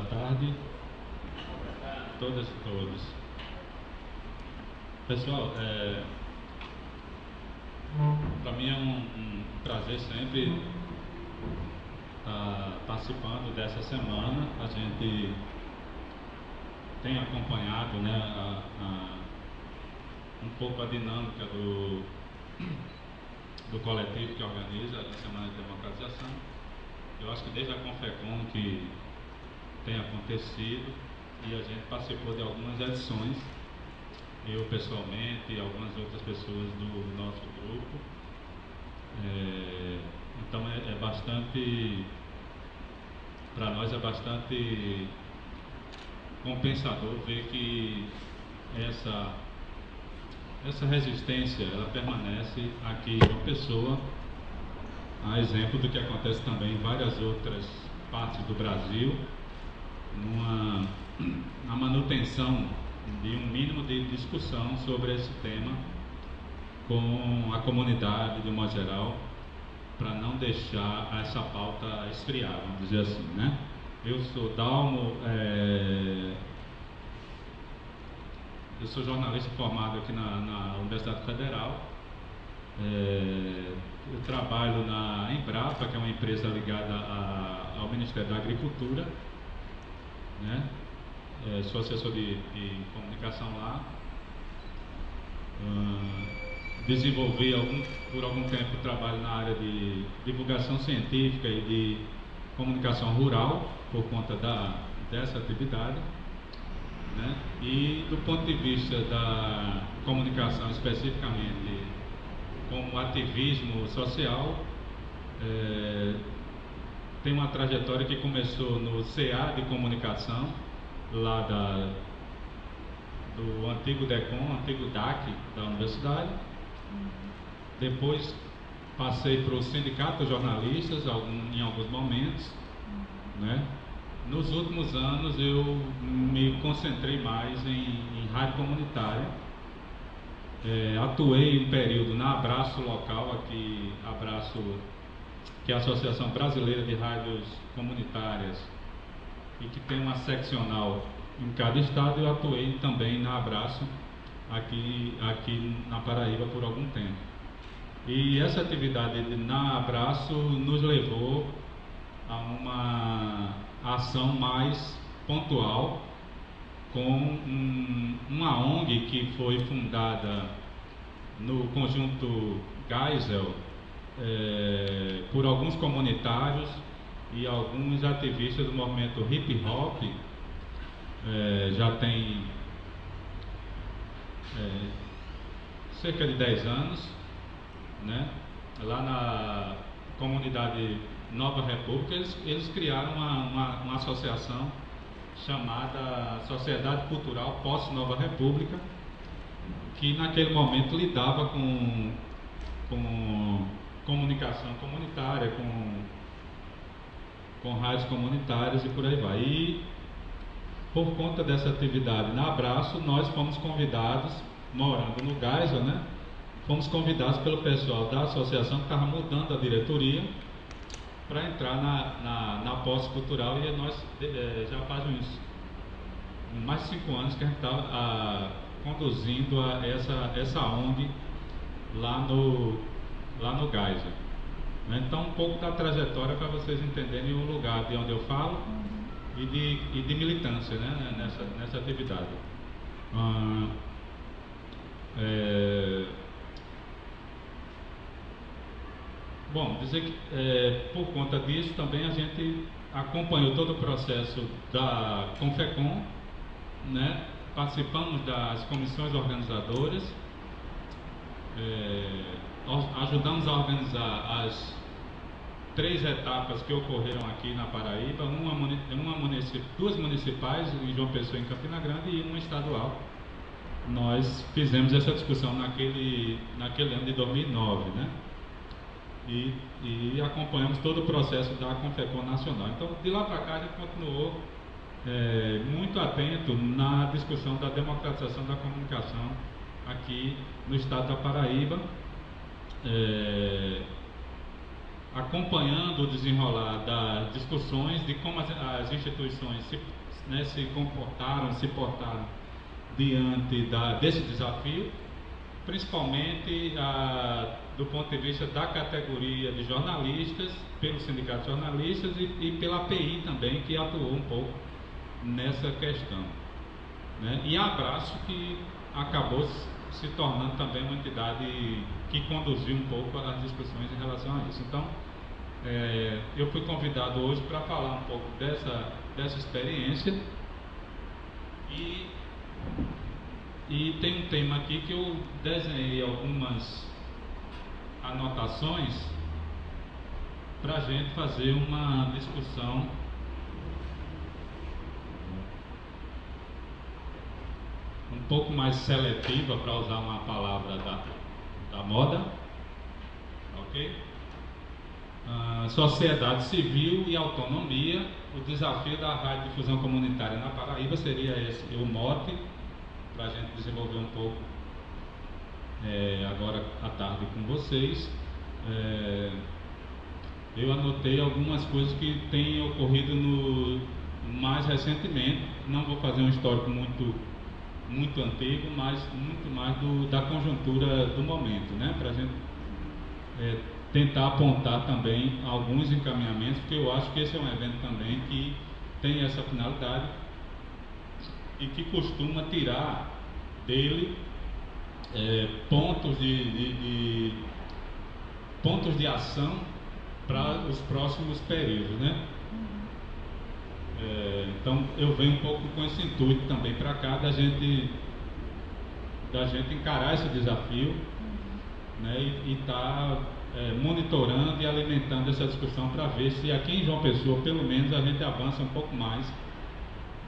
tarde, todas e todos. Pessoal, para mim é um prazer sempre estar participando dessa semana. A gente tem acompanhado, né, um pouco a dinâmica do coletivo que organiza a Semana de Democratização. Eu acho que desde a Confecom que tem acontecido e a gente participou de algumas edições, eu pessoalmente e algumas outras pessoas do nosso grupo. Então é bastante, para nós é bastante compensador ver que essa resistência ela permanece aqui em João Pessoa, a exemplo do que acontece também em várias outras partes do Brasil, na manutenção de um mínimo de discussão sobre esse tema com a comunidade de modo geral, para não deixar essa pauta esfriar, vamos dizer assim, né? Eu sou Dalmo, eu sou jornalista formado aqui na Universidade Federal. Eu trabalho na Embrapa, que é uma empresa ligada ao Ministério da Agricultura, né? Sou assessor de comunicação lá. Desenvolvi por algum tempo trabalho na área de divulgação científica e de comunicação rural por conta dessa atividade, né? E do ponto de vista da comunicação especificamente como ativismo social, tem uma trajetória que começou no CA de comunicação lá do antigo DECOM, antigo DAC da universidade. Depois passei para o Sindicato de Jornalistas em alguns momentos, né? Nos últimos anos eu me concentrei mais em rádio comunitária. Atuei um período na Abraço local aqui, Abraço, que é a Associação Brasileira de Rádios Comunitárias e que tem uma seccional em cada estado. Eu atuei também na Abraço aqui na Paraíba por algum tempo. E essa atividade na Abraço nos levou a uma ação mais pontual com uma ONG que foi fundada no conjunto Geisel por alguns comunitários e alguns ativistas do movimento hip hop. Já tem cerca de 10 anos, né? Lá na comunidade Nova República eles criaram uma associação chamada Sociedade Cultural Pós-Nova República, que naquele momento lidava com comunicação comunitária, com rádios comunitárias e por aí vai. E por conta dessa atividade na Abraço, nós fomos convidados, morando no Geisel, né? Fomos convidados pelo pessoal da associação que estava mudando a diretoria para entrar na pós-cultural, e nós já faz mais de 5 anos que a gente está conduzindo essa ONG lá no Geisel. Então, um pouco da trajetória para vocês entenderem o lugar de onde eu falo e de militância, né, nessa atividade. Bom, dizer que por conta disso também a gente acompanhou todo o processo da Confecom, né? Participamos das comissões organizadoras, ajudamos a organizar as 3 etapas que ocorreram aqui na Paraíba, duas municipais, em João Pessoa e em Campina Grande, e uma estadual. Nós fizemos essa discussão naquele ano de 2009, né? E acompanhamos todo o processo da Confecom Nacional. Então, de lá para cá, a gente continuou muito atento na discussão da democratização da comunicação aqui no estado da Paraíba. acompanhando o desenrolar das discussões de como as instituições se comportaram, se portaram diante desse desafio, principalmente do ponto de vista da categoria de jornalistas, pelo Sindicato de Jornalistas e pela API também, que atuou um pouco nessa questão, né? E a Abraço, que acabou se tornando também uma entidade que conduziu um pouco as discussões em relação a isso. Então, eu fui convidado hoje para falar um pouco dessa experiência e tem um tema aqui que eu desenhei algumas anotações para a gente fazer uma discussão um pouco mais seletiva, para usar uma palavra da moda, ok? Sociedade civil e autonomia, o desafio da radiodifusão comunitária na Paraíba, seria esse o mote para a gente desenvolver um pouco agora à tarde com vocês. Eu anotei algumas coisas que têm ocorrido mais recentemente. Não vou fazer um histórico muito antigo, mas muito mais da conjuntura do momento, né? Para a gente tentar apontar também alguns encaminhamentos, porque eu acho que esse é um evento também que tem essa finalidade e que costuma tirar dele pontos de ação para os próximos períodos, né? Então eu venho um pouco com esse intuito também para cá da gente encarar esse desafio, né? E tá monitorando e alimentando essa discussão para ver se aqui em João Pessoa, pelo menos, a gente avança um pouco mais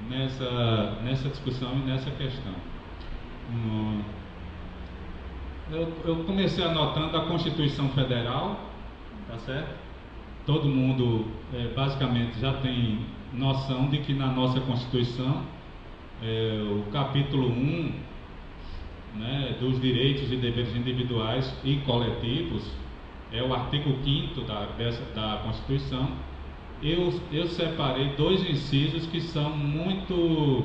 nessa discussão e nessa questão. Eu comecei anotando a Constituição Federal, tá certo? Todo mundo basicamente já tem noção de que na nossa Constituição, o capítulo 1, né, dos direitos e deveres individuais e coletivos, é o artigo 5º da Constituição. Eu separei dois incisos que são muito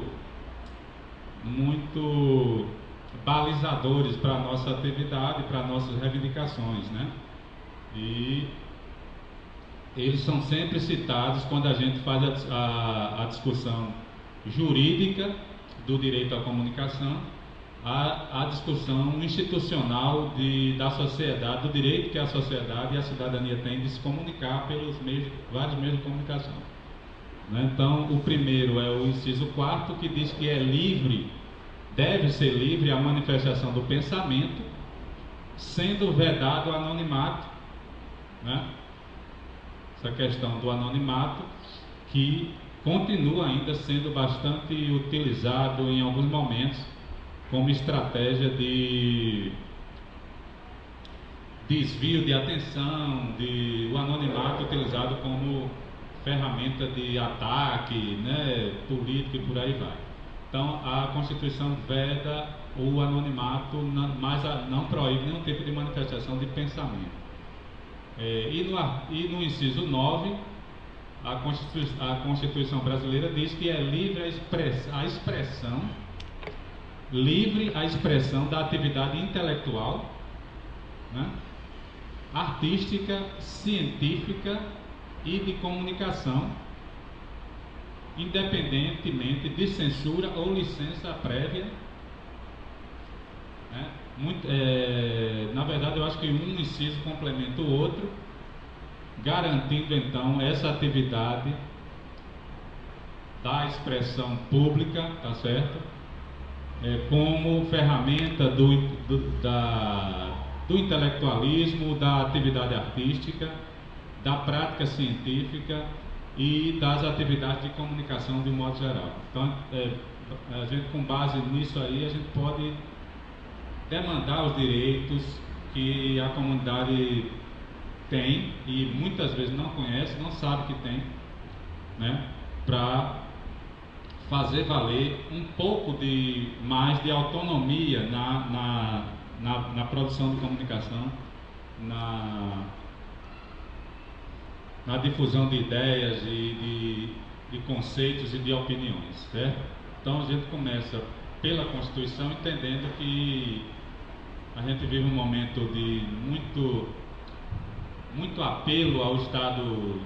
balizadores para a nossa atividade, para nossas reivindicações, né? E eles são sempre citados quando a gente faz a discussão jurídica do direito à comunicação, a discussão institucional da sociedade, do direito que a sociedade e a cidadania têm de se comunicar pelos vários meios de comunicação, né? Então, o primeiro é o inciso 4º, que diz que deve ser livre a manifestação do pensamento, sendo vedado o anonimato, né? Essa questão do anonimato, que continua ainda sendo bastante utilizado em alguns momentos como estratégia de desvio de atenção, o anonimato utilizado como ferramenta de ataque, né, político e por aí vai. Então, a Constituição veda o anonimato, mas não proíbe nenhum tipo de manifestação de pensamento. E no inciso 9, a Constituição brasileira diz que é livre a expressão da atividade intelectual, né, artística, científica e de comunicação, independentemente de censura ou licença prévia, né? Na verdade, eu acho que um inciso complementa o outro, garantindo então essa atividade da expressão pública, tá certo? Como ferramenta do intelectualismo, da atividade artística, da prática científica e das atividades de comunicação de um modo geral. Então, a gente, com base nisso aí, a gente pode demandar os direitos que a comunidade tem e muitas vezes não conhece, não sabe que tem, né, para fazer valer um pouco mais de autonomia na produção de comunicação, na difusão de ideias e de conceitos e de opiniões, certo? Então a gente começa pela Constituição, entendendo que a gente vive um momento de muito apelo ao Estado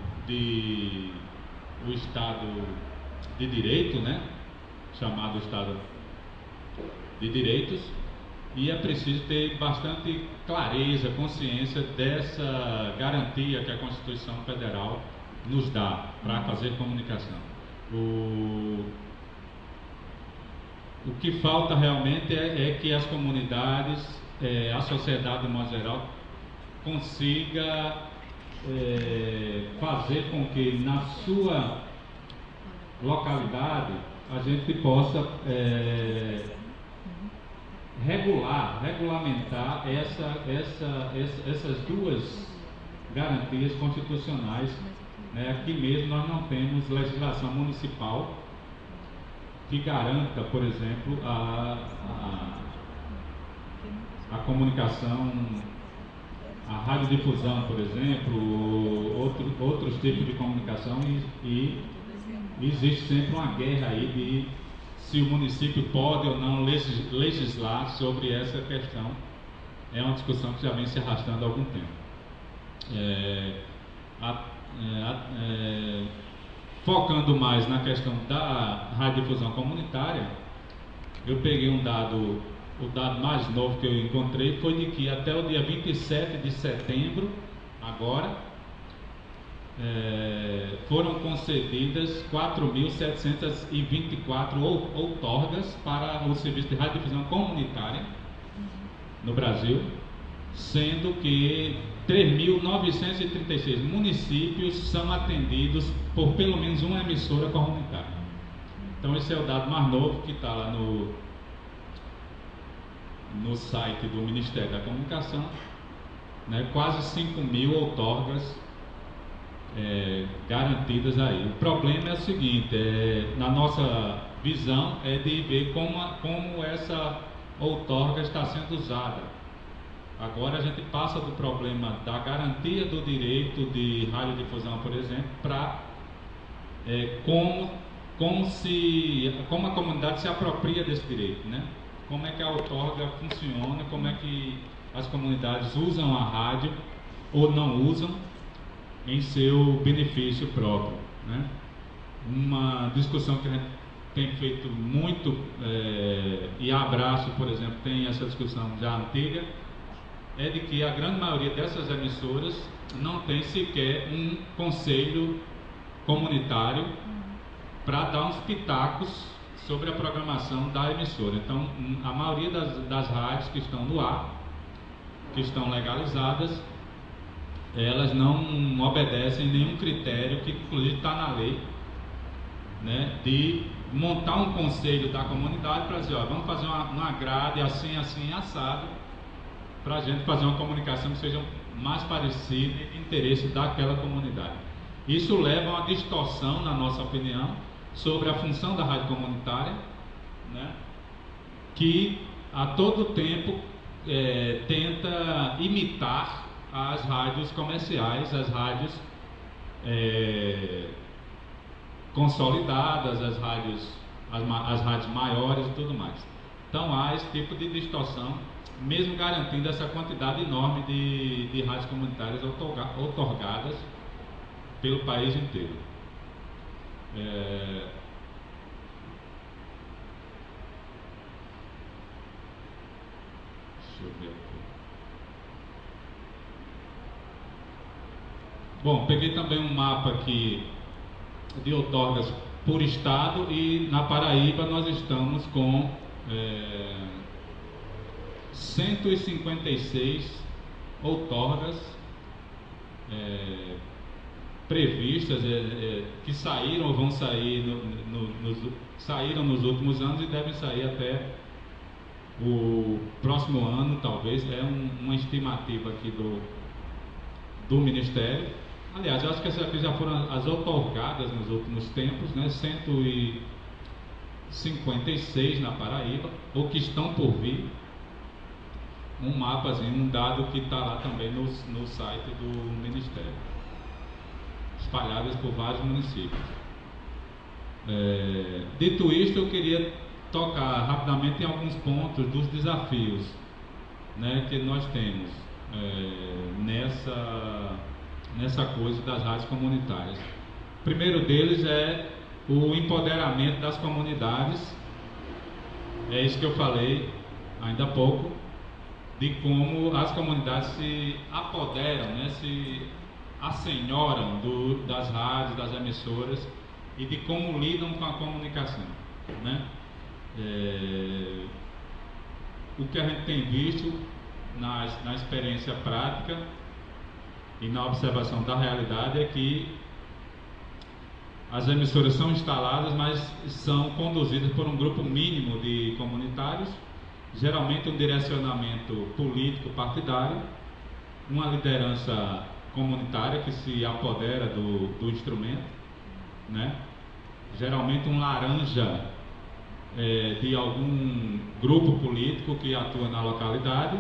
o Estado de Direito, né? Chamado Estado de Direitos, e é preciso ter bastante clareza, consciência dessa garantia que a Constituição Federal nos dá para fazer comunicação. O que falta realmente é que as comunidades, a sociedade de modo geral, consiga fazer com que na sua localidade a gente possa regulamentar essas duas garantias constitucionais, né? Aqui mesmo nós não temos legislação municipal que garanta, por exemplo, a comunicação, a radiodifusão, por exemplo, outros tipos de comunicação, e existe sempre uma guerra aí de se o município pode ou não legislar sobre essa questão. É uma discussão que já vem se arrastando há algum tempo. Focando mais na questão da radiodifusão comunitária, eu peguei o dado mais novo que eu encontrei foi de que até o dia 27 de setembro, agora, foram concedidas 4.724 outorgas para o serviço de radiodifusão comunitária no Brasil, sendo que 3.936 municípios são atendidos por pelo menos uma emissora comunitária. Então esse é o dado mais novo que está lá no site do Ministério da Comunicação, né? Quase 5.000 outorgas garantidas aí. O problema é o seguinte, na nossa visão, é de ver como essa outorga está sendo usada. Agora a gente passa do problema da garantia do direito de radiodifusão, por exemplo, para como a comunidade se apropria desse direito, né? Como é que a outorga funciona, como é que as comunidades usam a rádio ou não usam em seu benefício próprio, né? Uma discussão que a gente tem feito muito, e a Abraço, por exemplo, tem essa discussão já antiga, é de que a grande maioria dessas emissoras não tem sequer um conselho comunitário para dar uns pitacos sobre a programação da emissora. Então, a maioria das rádios que estão no ar, que estão legalizadas, elas não obedecem nenhum critério que inclusive está na lei, né, de montar um conselho da comunidade para dizer, ó, vamos fazer uma grade assim, assim, assado, para a gente fazer uma comunicação que seja mais parecida e de interesse daquela comunidade. Isso leva a uma distorção, na nossa opinião, sobre a função da rádio comunitária, né, que a todo tempo tenta imitar as rádios comerciais, as rádios consolidadas, as rádios maiores e tudo mais. Então há esse tipo de distorção, mesmo garantindo essa quantidade enorme de rádios comunitárias outorgadas pelo país inteiro. Deixa eu ver aqui. Bom, peguei também um mapa aqui de outorgas por estado, e na Paraíba nós estamos com 156 outorgas previstas, que saíram ou vão sair saíram nos últimos anos e devem sair até o próximo ano, talvez. É uma estimativa aqui do Ministério. Aliás, eu acho que essas aqui já foram as outorgadas nos últimos tempos, né? 156 na Paraíba, ou que estão por vir. Um mapazinho, um dado que está lá também no site do Ministério. espalhadas por vários municípios. Dito isto, eu queria tocar rapidamente em alguns pontos dos desafios, né, que nós temos nessa coisa das rádios comunitárias. O primeiro deles é o empoderamento das comunidades. É isso que eu falei ainda há pouco, de como as comunidades se apoderam, né, se assenhoram das rádios, das emissoras, e de como lidam com a comunicação, né? O que a gente tem visto na experiência prática e na observação da realidade é que as emissoras são instaladas, mas são conduzidas por um grupo mínimo de comunitários, geralmente um direcionamento político partidário, uma liderança comunitária que se apodera do instrumento, né? Geralmente um laranja de algum grupo político que atua na localidade,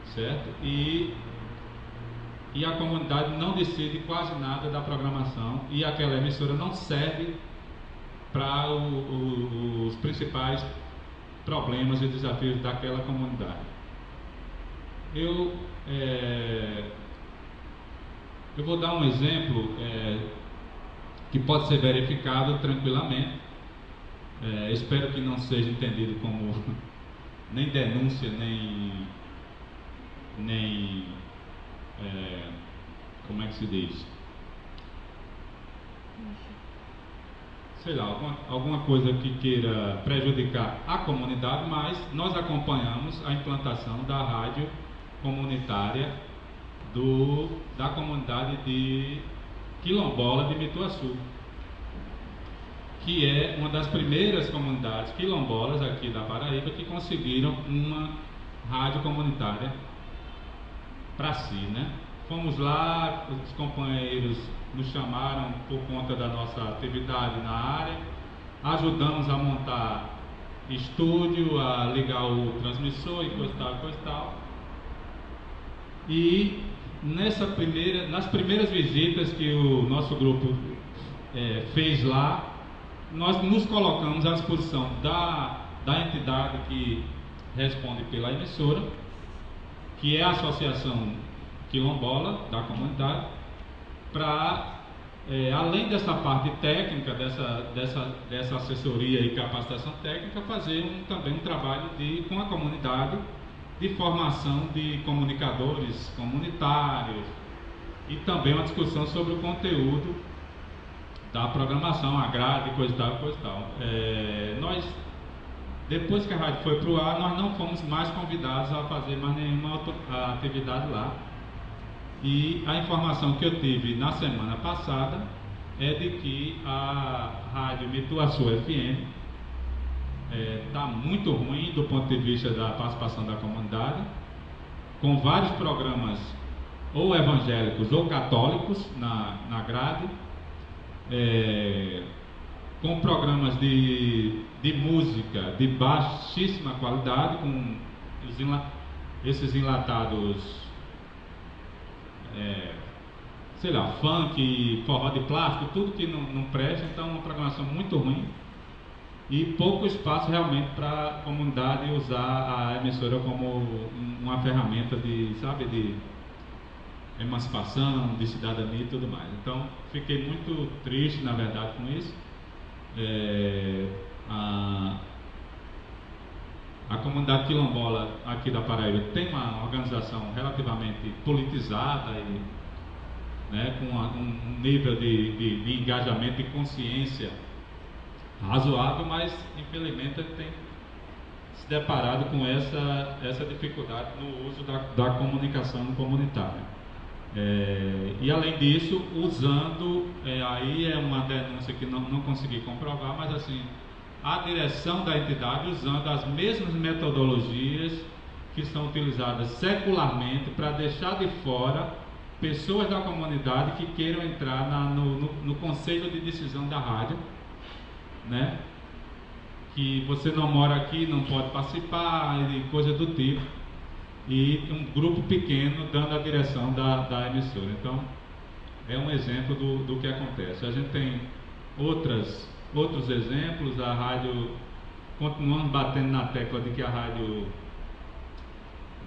certo? E a comunidade não decide quase nada da programação, e aquela emissora não serve para os principais problemas e desafios daquela comunidade. Eu vou dar um exemplo que pode ser verificado tranquilamente. Espero que não seja entendido como nem denúncia, nem como é que se diz? Sei lá, alguma coisa que queira prejudicar a comunidade, mas nós acompanhamos a implantação da rádio comunitária da comunidade de quilombola de Mituaçu, que é uma das primeiras comunidades quilombolas aqui da Paraíba que conseguiram uma rádio comunitária para si, né? Fomos lá, os companheiros nos chamaram por conta da nossa atividade na área, ajudamos a montar estúdio, a ligar o transmissor e coisa e tal. E nas primeiras visitas que o nosso grupo fez lá, nós nos colocamos à disposição da entidade que responde pela emissora, que é a Associação Quilombola da comunidade, para, além dessa parte técnica, dessa assessoria e capacitação técnica, fazer também um trabalho com a comunidade, de formação de comunicadores comunitários, e também uma discussão sobre o conteúdo da programação, a grade, coisa e tal. Nós, depois que a rádio foi para o ar, nós não fomos mais convidados a fazer mais nenhuma outra atividade lá. E a informação que eu tive na semana passada é de que a rádio Mituaçu FM está muito ruim do ponto de vista da participação da comunidade, com vários programas ou evangélicos ou católicos na grade, com programas de música de baixíssima qualidade, com esses enlatados, sei lá, funk, forró de plástico, tudo que não presta. Então, uma programação muito ruim e pouco espaço realmente para a comunidade usar a emissora como uma ferramenta de emancipação, de cidadania e tudo mais. Então, fiquei muito triste, na verdade, com isso. A comunidade quilombola aqui da Paraíba tem uma organização relativamente politizada e, né, com um nível de engajamento e consciência razoável, mas infelizmente tem se deparado com essa dificuldade no uso da comunicação comunitária. E além disso, usando, aí é uma denúncia que não consegui comprovar, mas assim, a direção da entidade usando as mesmas metodologias que são utilizadas secularmente para deixar de fora pessoas da comunidade que queiram entrar no conselho de decisão da rádio, né? Que você não mora aqui, não pode participar, e coisa do tipo, e um grupo pequeno dando a direção da emissora. Então, é um exemplo do que acontece. A gente tem outros exemplos. A rádio, continuamos batendo na tecla de que a rádio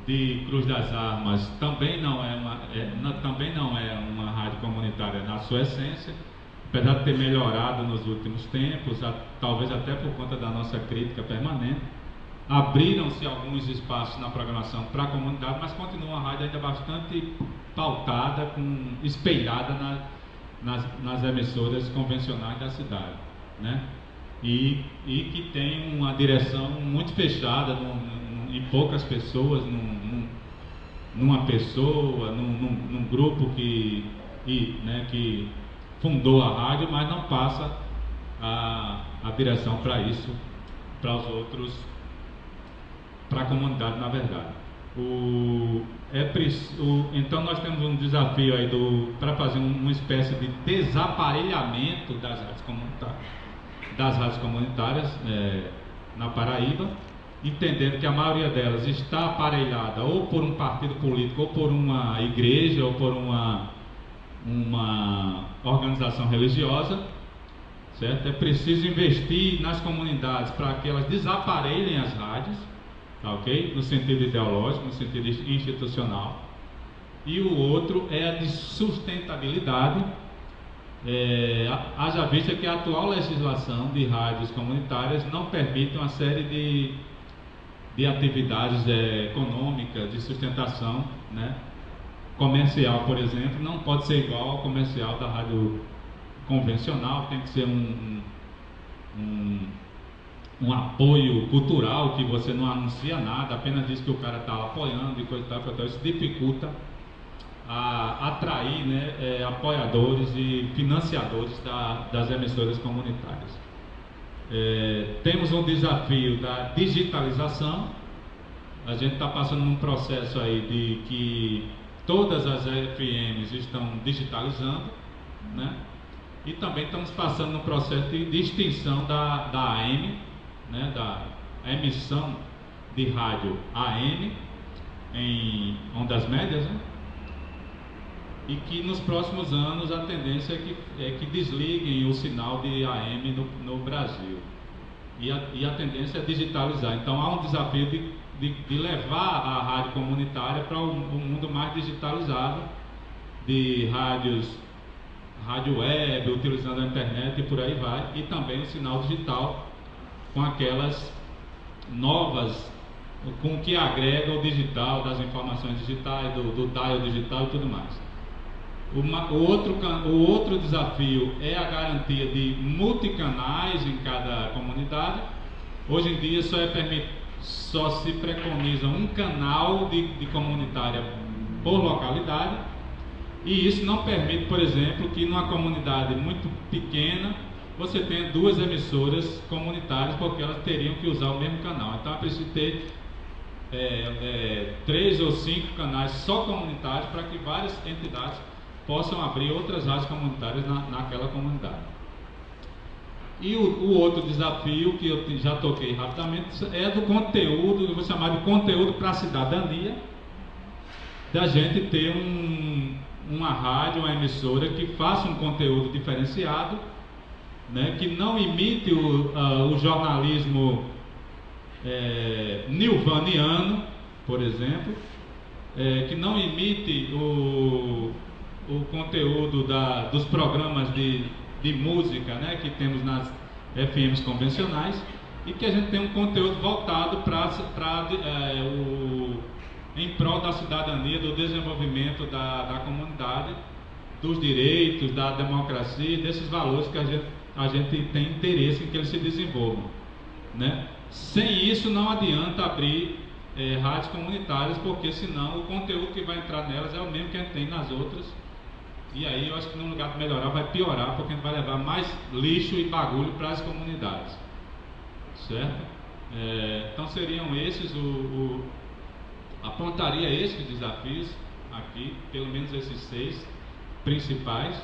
de Cruz das Armas também não é uma rádio comunitária na sua essência, apesar de ter melhorado nos últimos tempos, talvez até por conta da nossa crítica permanente. Abriram-se alguns espaços na programação para a comunidade, mas continua a rádio ainda bastante pautada, espelhada nas emissoras convencionais da cidade, né? E que tem uma direção muito fechada em poucas pessoas, numa pessoa, num grupo que fundou a rádio, mas não passa a direção para isso, para os outros, para a comunidade, na verdade. Então nós temos um desafio aí para fazer uma espécie de desaparelhamento das rádios comunitárias na Paraíba, entendendo que a maioria delas está aparelhada ou por um partido político, ou por uma igreja, ou por uma organização religiosa, certo? É preciso investir nas comunidades para que elas desaparelhem as rádios, tá, ok? No sentido ideológico, no sentido institucional. E o outro é a de sustentabilidade, haja vista que a atual legislação de rádios comunitárias não permite uma série de atividades econômicas, de sustentação, né? Comercial, por exemplo, não pode ser igual ao comercial da rádio convencional, tem que ser um apoio cultural, que você não anuncia nada, apenas diz que o cara está apoiando e coisa e tal, então isso dificulta atrair, né, apoiadores e financiadores das emissoras comunitárias. Temos um desafio da digitalização. A gente está passando num processo aí de que todas as FMs estão digitalizando, né? E também estamos passando no processo de extinção da AM, né? Da emissão de rádio AM em ondas médias, né? E que nos próximos anos a tendência é que desliguem o sinal de AM no Brasil. E a tendência é digitalizar. Então há um desafio de levar a rádio comunitária para um mundo mais digitalizado, de rádio web, utilizando a internet e por aí vai, e também o sinal digital com aquelas novas, com o que agrega o digital, das informações digitais, do dial digital e tudo mais. O outro desafio é a garantia de multicanais em cada comunidade. Hoje em dia só se preconiza um canal de comunitária por localidade, e isso não permite, por exemplo, que numa comunidade muito pequena você tenha duas emissoras comunitárias, porque elas teriam que usar o mesmo canal. Então é preciso ter 3 ou 5 canais só comunitários para que várias entidades possam abrir outras rádios comunitárias naquela comunidade. E o outro desafio, que eu já toquei rapidamente, é do conteúdo, eu vou chamar de conteúdo para a cidadania, da gente ter uma rádio, uma emissora que faça um conteúdo diferenciado, né, que não imite o jornalismo nilvaniano, por exemplo, que não imite o conteúdo dos programas de música, né, que temos nas FMs convencionais, e que a gente tem um conteúdo voltado em prol da cidadania, do desenvolvimento da comunidade, dos direitos, da democracia, desses valores que a gente tem interesse em que eles se desenvolvam, né? Sem isso não adianta abrir rádios comunitárias, porque senão o conteúdo que vai entrar nelas é o mesmo que a gente tem nas outras. E aí eu acho que no lugar de melhorar vai piorar, porque a gente vai levar mais lixo e bagulho para as comunidades, certo? Então seriam esses, apontaria esses desafios aqui, pelo menos esses 6 principais,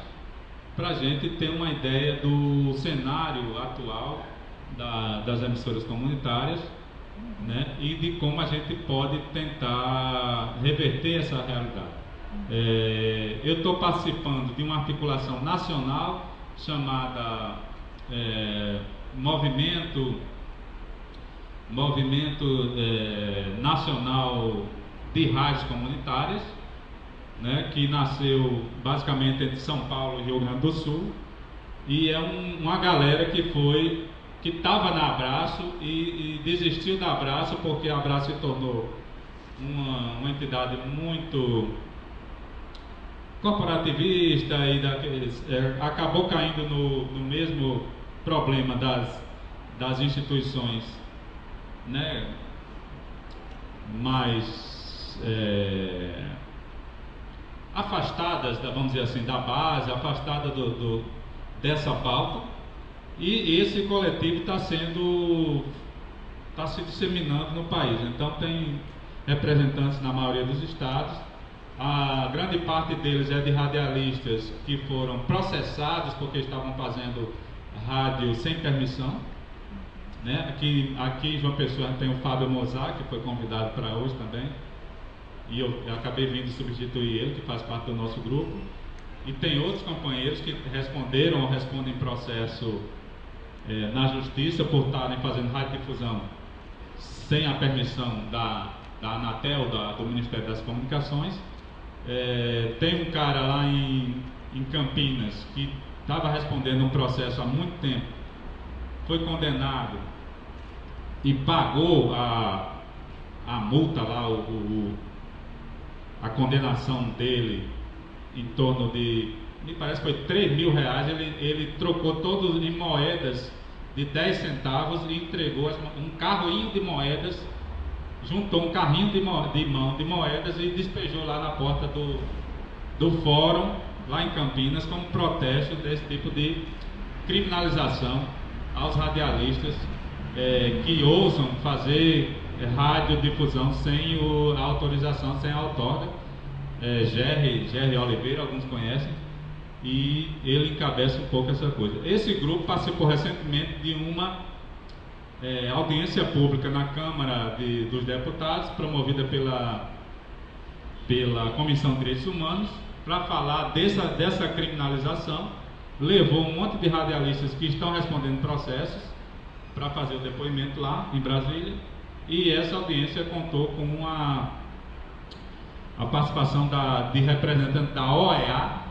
para a gente ter uma ideia do cenário atual das emissoras comunitárias, né? E de como a gente pode tentar reverter essa realidade. Eu estou participando de uma articulação nacional chamada Movimento Nacional de Rádios Comunitárias, né, que nasceu basicamente entre São Paulo e Rio Grande do Sul, e é uma galera que estava na Abraço e desistiu da Abraço porque a Abraço se tornou uma entidade muito corporativista e acabou caindo no mesmo problema das instituições, né, mais afastadas, vamos dizer assim, da base, afastada dessa pauta, e esse coletivo está se disseminando no país. Então tem representantes na maioria dos estados. A grande parte deles é de radialistas que foram processados porque estavam fazendo rádio sem permissão, né? Aqui em João Pessoa tem o Fábio Mozart, que foi convidado para hoje também, e eu acabei vindo substituir ele, que faz parte do nosso grupo. E tem outros companheiros que responderam ou respondem processo na justiça por estarem fazendo radiodifusão sem a permissão da Anatel, do Ministério das Comunicações. Tem um cara lá em Campinas que estava respondendo um processo há muito tempo, foi condenado e pagou a multa lá, a condenação dele, em torno de, me parece que foi 3 mil reais. Ele trocou todos em moedas de 10 centavos e entregou um carrinho de moedas, juntou um carrinho de mão de moedas e despejou lá na porta do fórum, lá em Campinas, como protesto desse tipo de criminalização aos radialistas que ousam fazer radiodifusão sem a autorização, sem a outorga. Gerry Oliveira, alguns conhecem, e ele encabeça um pouco essa coisa. Esse grupo participou recentemente de uma audiência pública na Câmara dos Deputados, promovida pela Comissão de Direitos Humanos, para falar dessa criminalização. Levou um monte de radialistas que estão respondendo processos para fazer o depoimento lá em Brasília, e essa audiência contou com a participação de representantes da OEA,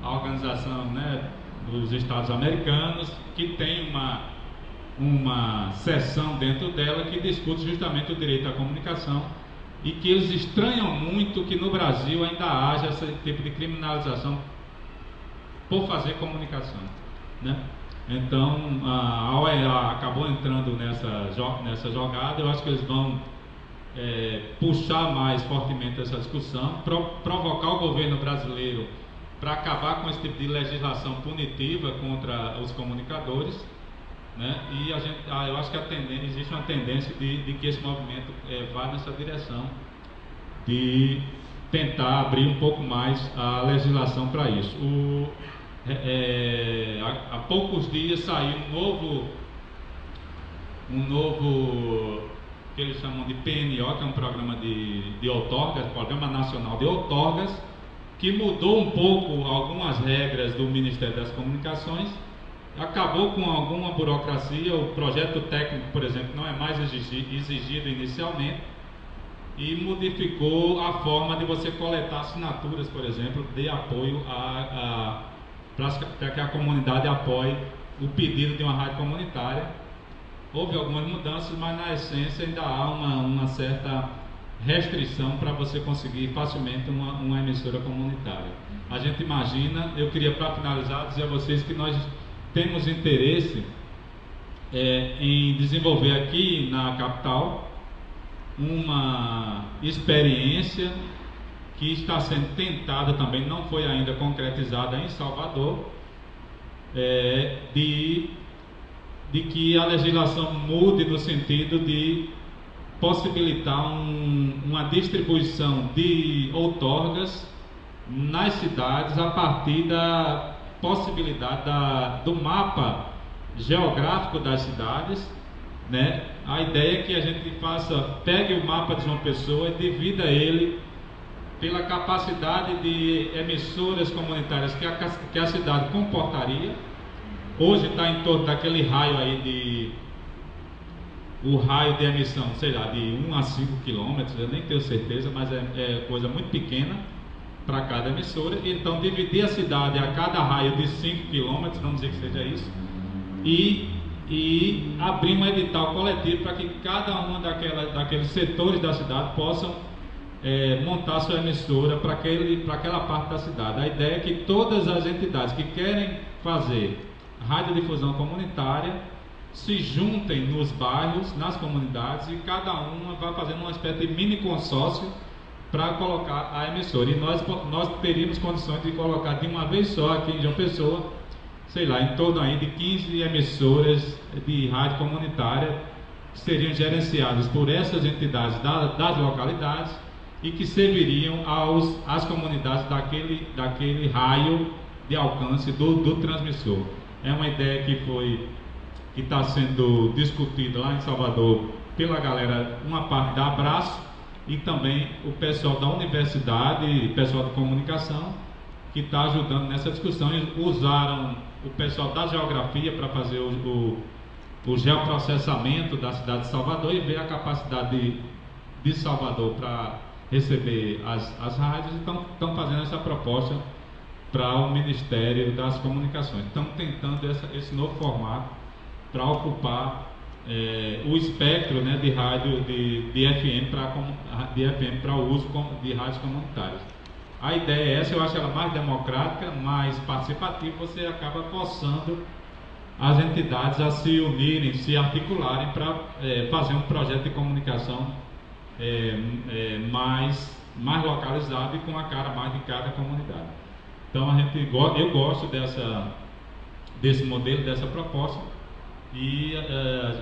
a organização, né, dos Estados Americanos, que tem uma seção dentro dela que discute justamente o direito à comunicação, e que eles estranham muito que no Brasil ainda haja esse tipo de criminalização por fazer comunicação, né? Então a OEA acabou entrando nessa jogada. Eu acho que eles vão puxar mais fortemente essa discussão, provocar o governo brasileiro para acabar com esse tipo de legislação punitiva contra os comunicadores, né? E eu acho que existe uma tendência de que esse movimento vá nessa direção, de tentar abrir um pouco mais a legislação para isso. Há poucos dias saiu um novo que eles chamam de PNO, que é um programa de outorgas, Programa Nacional de Outorgas, que mudou um pouco algumas regras do Ministério das Comunicações, acabou com alguma burocracia. O projeto técnico, por exemplo, não é mais exigido inicialmente, e modificou a forma de você coletar assinaturas, por exemplo, de apoio para que a comunidade apoie o pedido de uma rádio comunitária. Houve algumas mudanças, mas na essência ainda há uma certa restrição para você conseguir facilmente uma emissora comunitária. A gente imagina, eu queria, para finalizar, dizer a vocês que nós temos interesse em desenvolver aqui na capital uma experiência que está sendo tentada também, não foi ainda concretizada em Salvador, de que a legislação mude no sentido de possibilitar uma distribuição de outorgas nas cidades a partir da possibilidade do mapa geográfico das cidades, né? A ideia é que a gente pegue o mapa de João Pessoa e divida ele pela capacidade de emissoras comunitárias que a cidade comportaria. Hoje está em torno daquele raio aí o raio de emissão, sei lá, de 1 a 5 quilômetros, eu nem tenho certeza, mas é coisa muito pequena para cada emissora. Então dividir a cidade a cada raio de 5 quilômetros, vamos dizer que seja isso, e abrir um edital coletivo para que cada um daqueles setores da cidade possam montar sua emissora para aquela parte da cidade. A ideia é que todas as entidades que querem fazer radiodifusão comunitária se juntem nos bairros, nas comunidades, e cada uma vai fazendo uma espécie de mini consórcio para colocar a emissora. E nós teríamos condições de colocar de uma vez só aqui em João Pessoa, sei lá, em torno aí de 15 emissoras de rádio comunitária que seriam gerenciadas por essas entidades das localidades e que serviriam às comunidades daquele raio de alcance do transmissor. É uma ideia que está sendo discutida lá em Salvador pela galera, uma parte da Abraço, e também o pessoal da universidade, pessoal de comunicação, que está ajudando nessa discussão. Eles usaram o pessoal da geografia para fazer o geoprocessamento da cidade de Salvador e ver a capacidade de Salvador para receber as rádios, e estão fazendo essa proposta para o Ministério das Comunicações. Estamos tentando esse novo formato para ocupar o espectro, né, de rádio de FM para o uso de rádios comunitárias. A ideia é essa, eu acho ela mais democrática, mais participativa. Você acaba forçando as entidades a se unirem, se articularem para fazer um projeto de comunicação mais localizado e com a cara mais de cada comunidade. Então eu gosto desse modelo, dessa proposta, e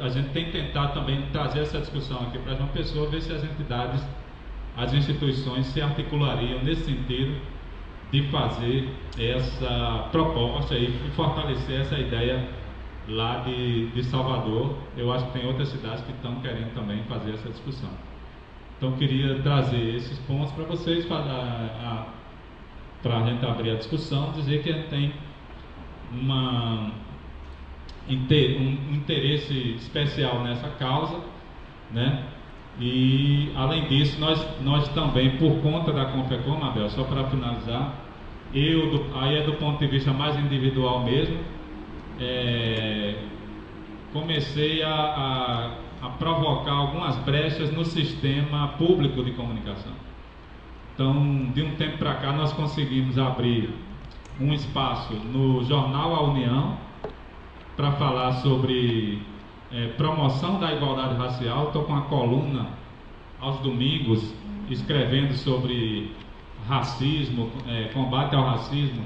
a gente tem tentado também trazer essa discussão aqui para João Pessoa, ver se as entidades, as instituições se articulariam nesse sentido de fazer essa proposta e fortalecer essa ideia lá de Salvador. Eu acho que tem outras cidades que estão querendo também fazer essa discussão. Então queria trazer esses pontos para vocês, para a gente abrir a discussão, dizer que a gente tem um interesse especial nessa causa, né? E além disso, nós também, por conta da Confecom, Abel, só para finalizar, aí é do ponto de vista mais individual mesmo, comecei a provocar algumas brechas no sistema público de comunicação. Então, de um tempo para cá, nós conseguimos abrir um espaço no jornal A União para falar sobre promoção da igualdade racial. Estou com uma coluna aos domingos escrevendo sobre racismo, combate ao racismo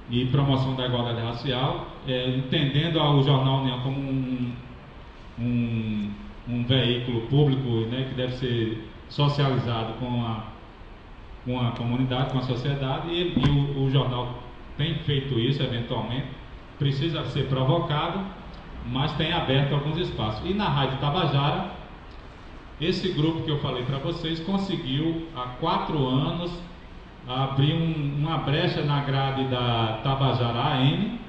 e promoção da igualdade racial, entendendo o jornal A União como um veículo público, né, que deve ser socializado com a comunidade, com a sociedade, e o jornal tem feito isso eventualmente, precisa ser provocado, mas tem aberto alguns espaços. E na Rádio Tabajara, esse grupo que eu falei para vocês conseguiu há 4 anos abrir uma brecha na grade da Tabajara AM,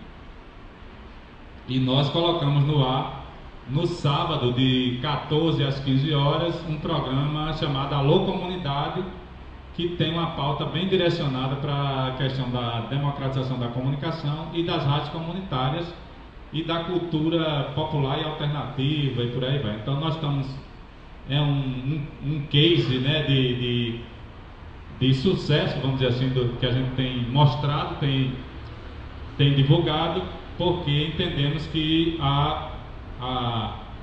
e nós colocamos no ar, no sábado de 14 às 15 horas, um programa chamado Alô Comunidade, que tem uma pauta bem direcionada para a questão da democratização da comunicação e das rádios comunitárias e da cultura popular e alternativa e por aí vai. Então nós estamos, um case, né, de sucesso, vamos dizer assim, que a gente tem mostrado, tem divulgado, porque entendemos que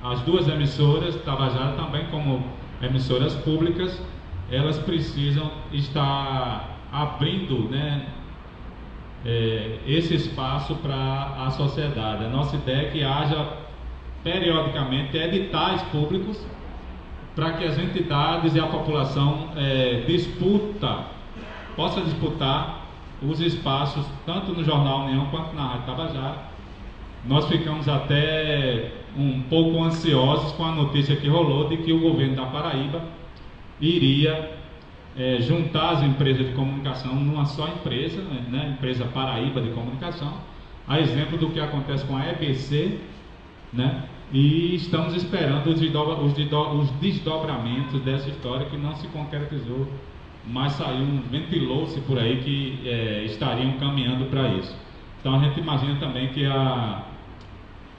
as duas emissoras, Tabajara também como emissoras públicas, elas precisam estar abrindo, né, esse espaço para a sociedade. A nossa ideia é que haja periodicamente editais públicos para que as entidades e a população possa disputar os espaços tanto no Jornal União quanto na Rádio Tabajara. Nós ficamos até um pouco ansiosos com a notícia que rolou de que o governo da Paraíba iria juntar as empresas de comunicação numa só empresa, né, empresa Paraíba de Comunicação, a exemplo do que acontece com a EBC, né, e estamos esperando os desdobramentos dessa história que não se concretizou, mas ventilou-se por aí que estariam caminhando para isso. Então a gente imagina também que a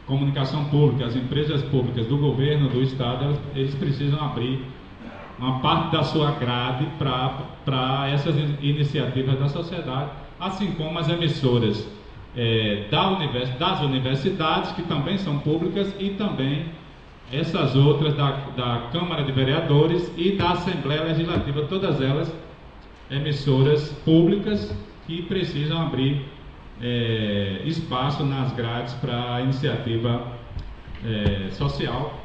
comunicação pública, as empresas públicas do governo, do estado, eles precisam abrir uma parte da sua grade para essas iniciativas da sociedade, assim como as emissoras das universidades, que também são públicas, e também essas outras da Câmara de Vereadores e da Assembleia Legislativa, todas elas emissoras públicas que precisam abrir espaço nas grades para a iniciativa social.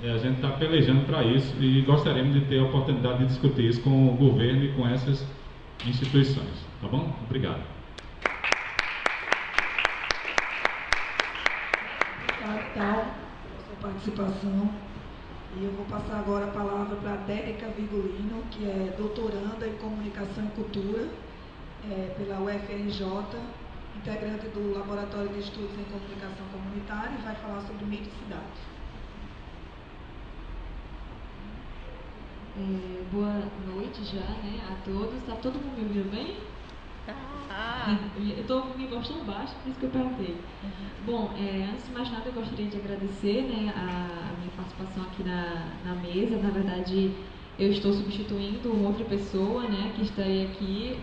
A gente está pelejando para isso e gostaríamos de ter a oportunidade de discutir isso com o governo e com essas instituições. Tá bom? Obrigado. Então, pela sua participação. E eu vou passar agora a palavra para a Dérica Vigolino, que é doutoranda em Comunicação e Cultura pela UFRJ, integrante do Laboratório de Estudos em Comunicação Comunitária, e vai falar sobre mídia e cidade. Boa noite já, né, a todos. Está todo mundo me ouvindo bem? Eu estou me gostando baixo, por isso que eu perguntei. Bom, antes de mais nada, eu gostaria de agradecer, né, a minha participação aqui na mesa. Na verdade, eu estou substituindo uma outra pessoa, né, que estaria aqui,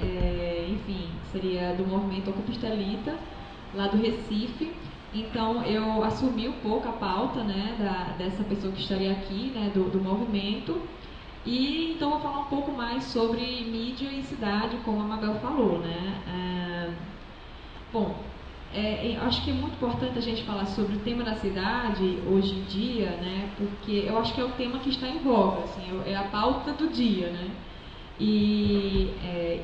enfim, seria do movimento Ocupa Estelita, lá do Recife. Então, eu assumi um pouco a pauta, né, dessa pessoa que estaria aqui, né, do movimento. E então vou falar um pouco mais sobre mídia e cidade, como a Mabel falou, né? Bom, acho que é muito importante a gente falar sobre o tema da cidade hoje em dia, né? Porque eu acho que é o tema que está em voga, assim, é a pauta do dia, né? E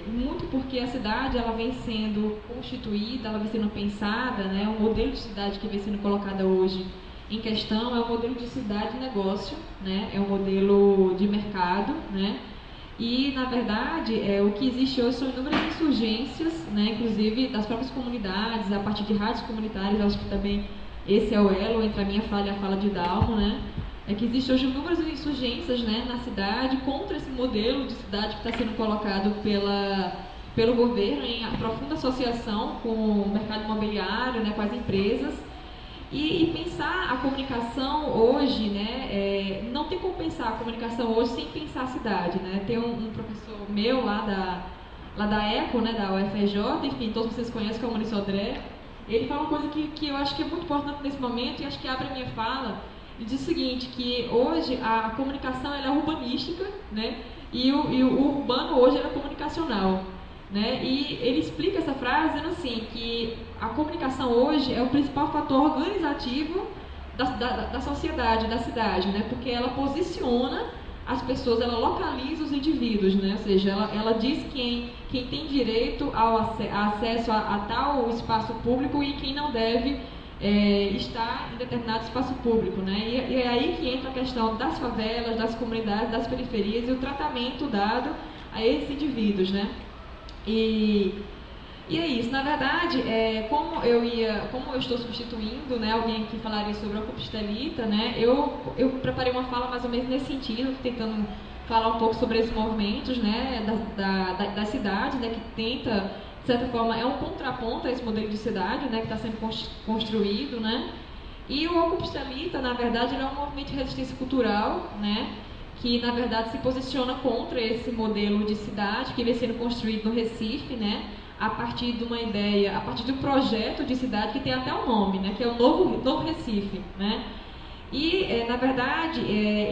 muito porque a cidade ela vem sendo constituída, ela vem sendo pensada, né? O modelo de cidade que vem sendo colocada hoje em questão é o modelo de cidade-negócio, né? É um modelo de mercado, né? E, na verdade, o que existe hoje são inúmeras insurgências, né? Inclusive das próprias comunidades, a partir de rádios comunitárias. Acho que também esse é o elo entre a minha fala e a fala de Dalmo, né? É que existe hoje inúmeras insurgências, né, na cidade contra esse modelo de cidade que está sendo colocado pelo governo em profunda associação com o mercado imobiliário, né, com as empresas. E pensar a comunicação hoje, né, não tem como pensar a comunicação hoje sem pensar a cidade, né? Tem um professor meu lá da ECO, né, da UFRJ, enfim, todos vocês conhecem, que é o Maurício André. Ele fala uma coisa que eu acho que é muito importante nesse momento e acho que abre a minha fala. Ele diz o seguinte, que hoje a comunicação ela é urbanística, né, e o urbano hoje é comunicacional. Né? E ele explica essa frase dizendo assim, que a comunicação hoje é o principal fator organizativo da sociedade, da cidade, né? Porque ela posiciona as pessoas, ela localiza os indivíduos, né? Ou seja, ela diz quem tem direito ao acesso a tal espaço público e quem não deve estar em determinado espaço público, né? E é aí que entra a questão das favelas, das comunidades, das periferias e o tratamento dado a esses indivíduos, né? E é isso, na verdade, como eu estou substituindo, né, alguém que falaria sobre a Ocupa Estelita, né, eu preparei uma fala mais ou menos nesse sentido, tentando falar um pouco sobre esses movimentos, né, da cidade, né, que tenta, de certa forma, é um contraponto a esse modelo de cidade, né, que está sendo construído, né, e o Ocupa Estelita, na verdade, ele é um movimento de resistência cultural, né, que na verdade se posiciona contra esse modelo de cidade que vem sendo construído no Recife, né, a partir de uma ideia, a partir de um projeto de cidade que tem até um nome, né, que é o Novo Recife, né. E na verdade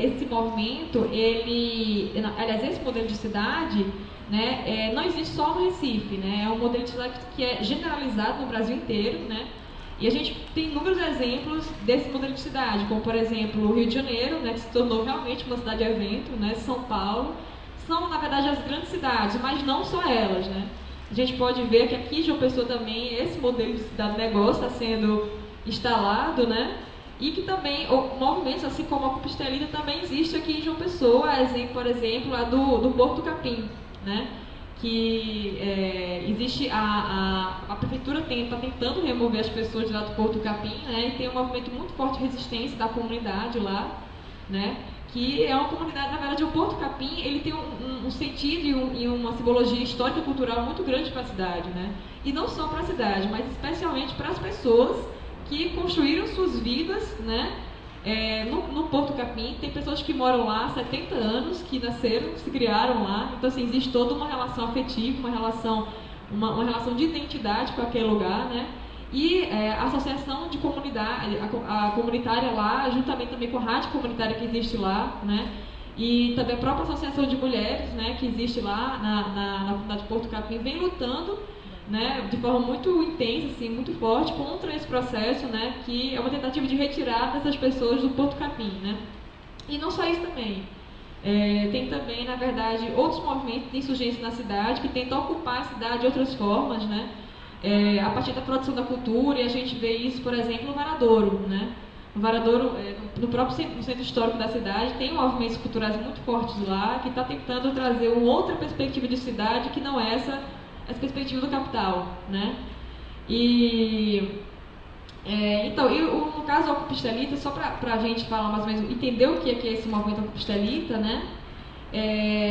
esse movimento, esse modelo de cidade, né, não existe só no Recife, né, é um modelo de cidade que é generalizado no Brasil inteiro, né. E a gente tem inúmeros exemplos desse modelo de cidade, como, por exemplo, o Rio de Janeiro, né, que se tornou realmente uma cidade-evento, né, São Paulo. São, na verdade, as grandes cidades, mas não só elas, né. A gente pode ver que aqui em João Pessoa também esse modelo de cidade-negócio está sendo instalado, né. E que também, movimentos assim como a Ocupa Estelita também existe aqui em João Pessoa, por exemplo, a do Porto do Capim, né? Que existe a prefeitura está tentando remover as pessoas de lá do Porto do Capim, né? E tem um movimento muito forte de resistência da comunidade lá, né? Que é uma comunidade, na verdade, o Porto do Capim, ele tem um sentido e uma simbologia histórica e cultural muito grande para a cidade, né? E não só para a cidade, mas especialmente para as pessoas que construíram suas vidas, né? No Porto Capim. Tem pessoas que moram lá há 70 anos, que nasceram, se criaram lá. Então, assim, existe toda uma relação afetiva, uma relação de identidade com aquele lugar, né? E a associação de comunidade, a comunitária lá, juntamente também com a rádio comunitária que existe lá, né? E também a própria associação de mulheres, né, que existe lá na comunidade de Porto Capim, vem lutando, né, de forma muito intensa, assim, muito forte, contra esse processo, né, que é uma tentativa de retirar dessas pessoas do Porto Capim, né. E não só isso também. Tem também, na verdade, outros movimentos de insurgência na cidade que tentam ocupar a cidade de outras formas, né, a partir da produção da cultura, e a gente vê isso, por exemplo, no Varadouro, né. No Varadouro, no próprio centro histórico da cidade, tem movimentos culturais muito fortes lá, que está tentando trazer uma outra perspectiva de cidade que não é essa perspectiva do capital, né? Então, no caso da Ocupa Estelita, só para a gente falar mais ou menos, entender o que é esse movimento Ocupa Estelita, né?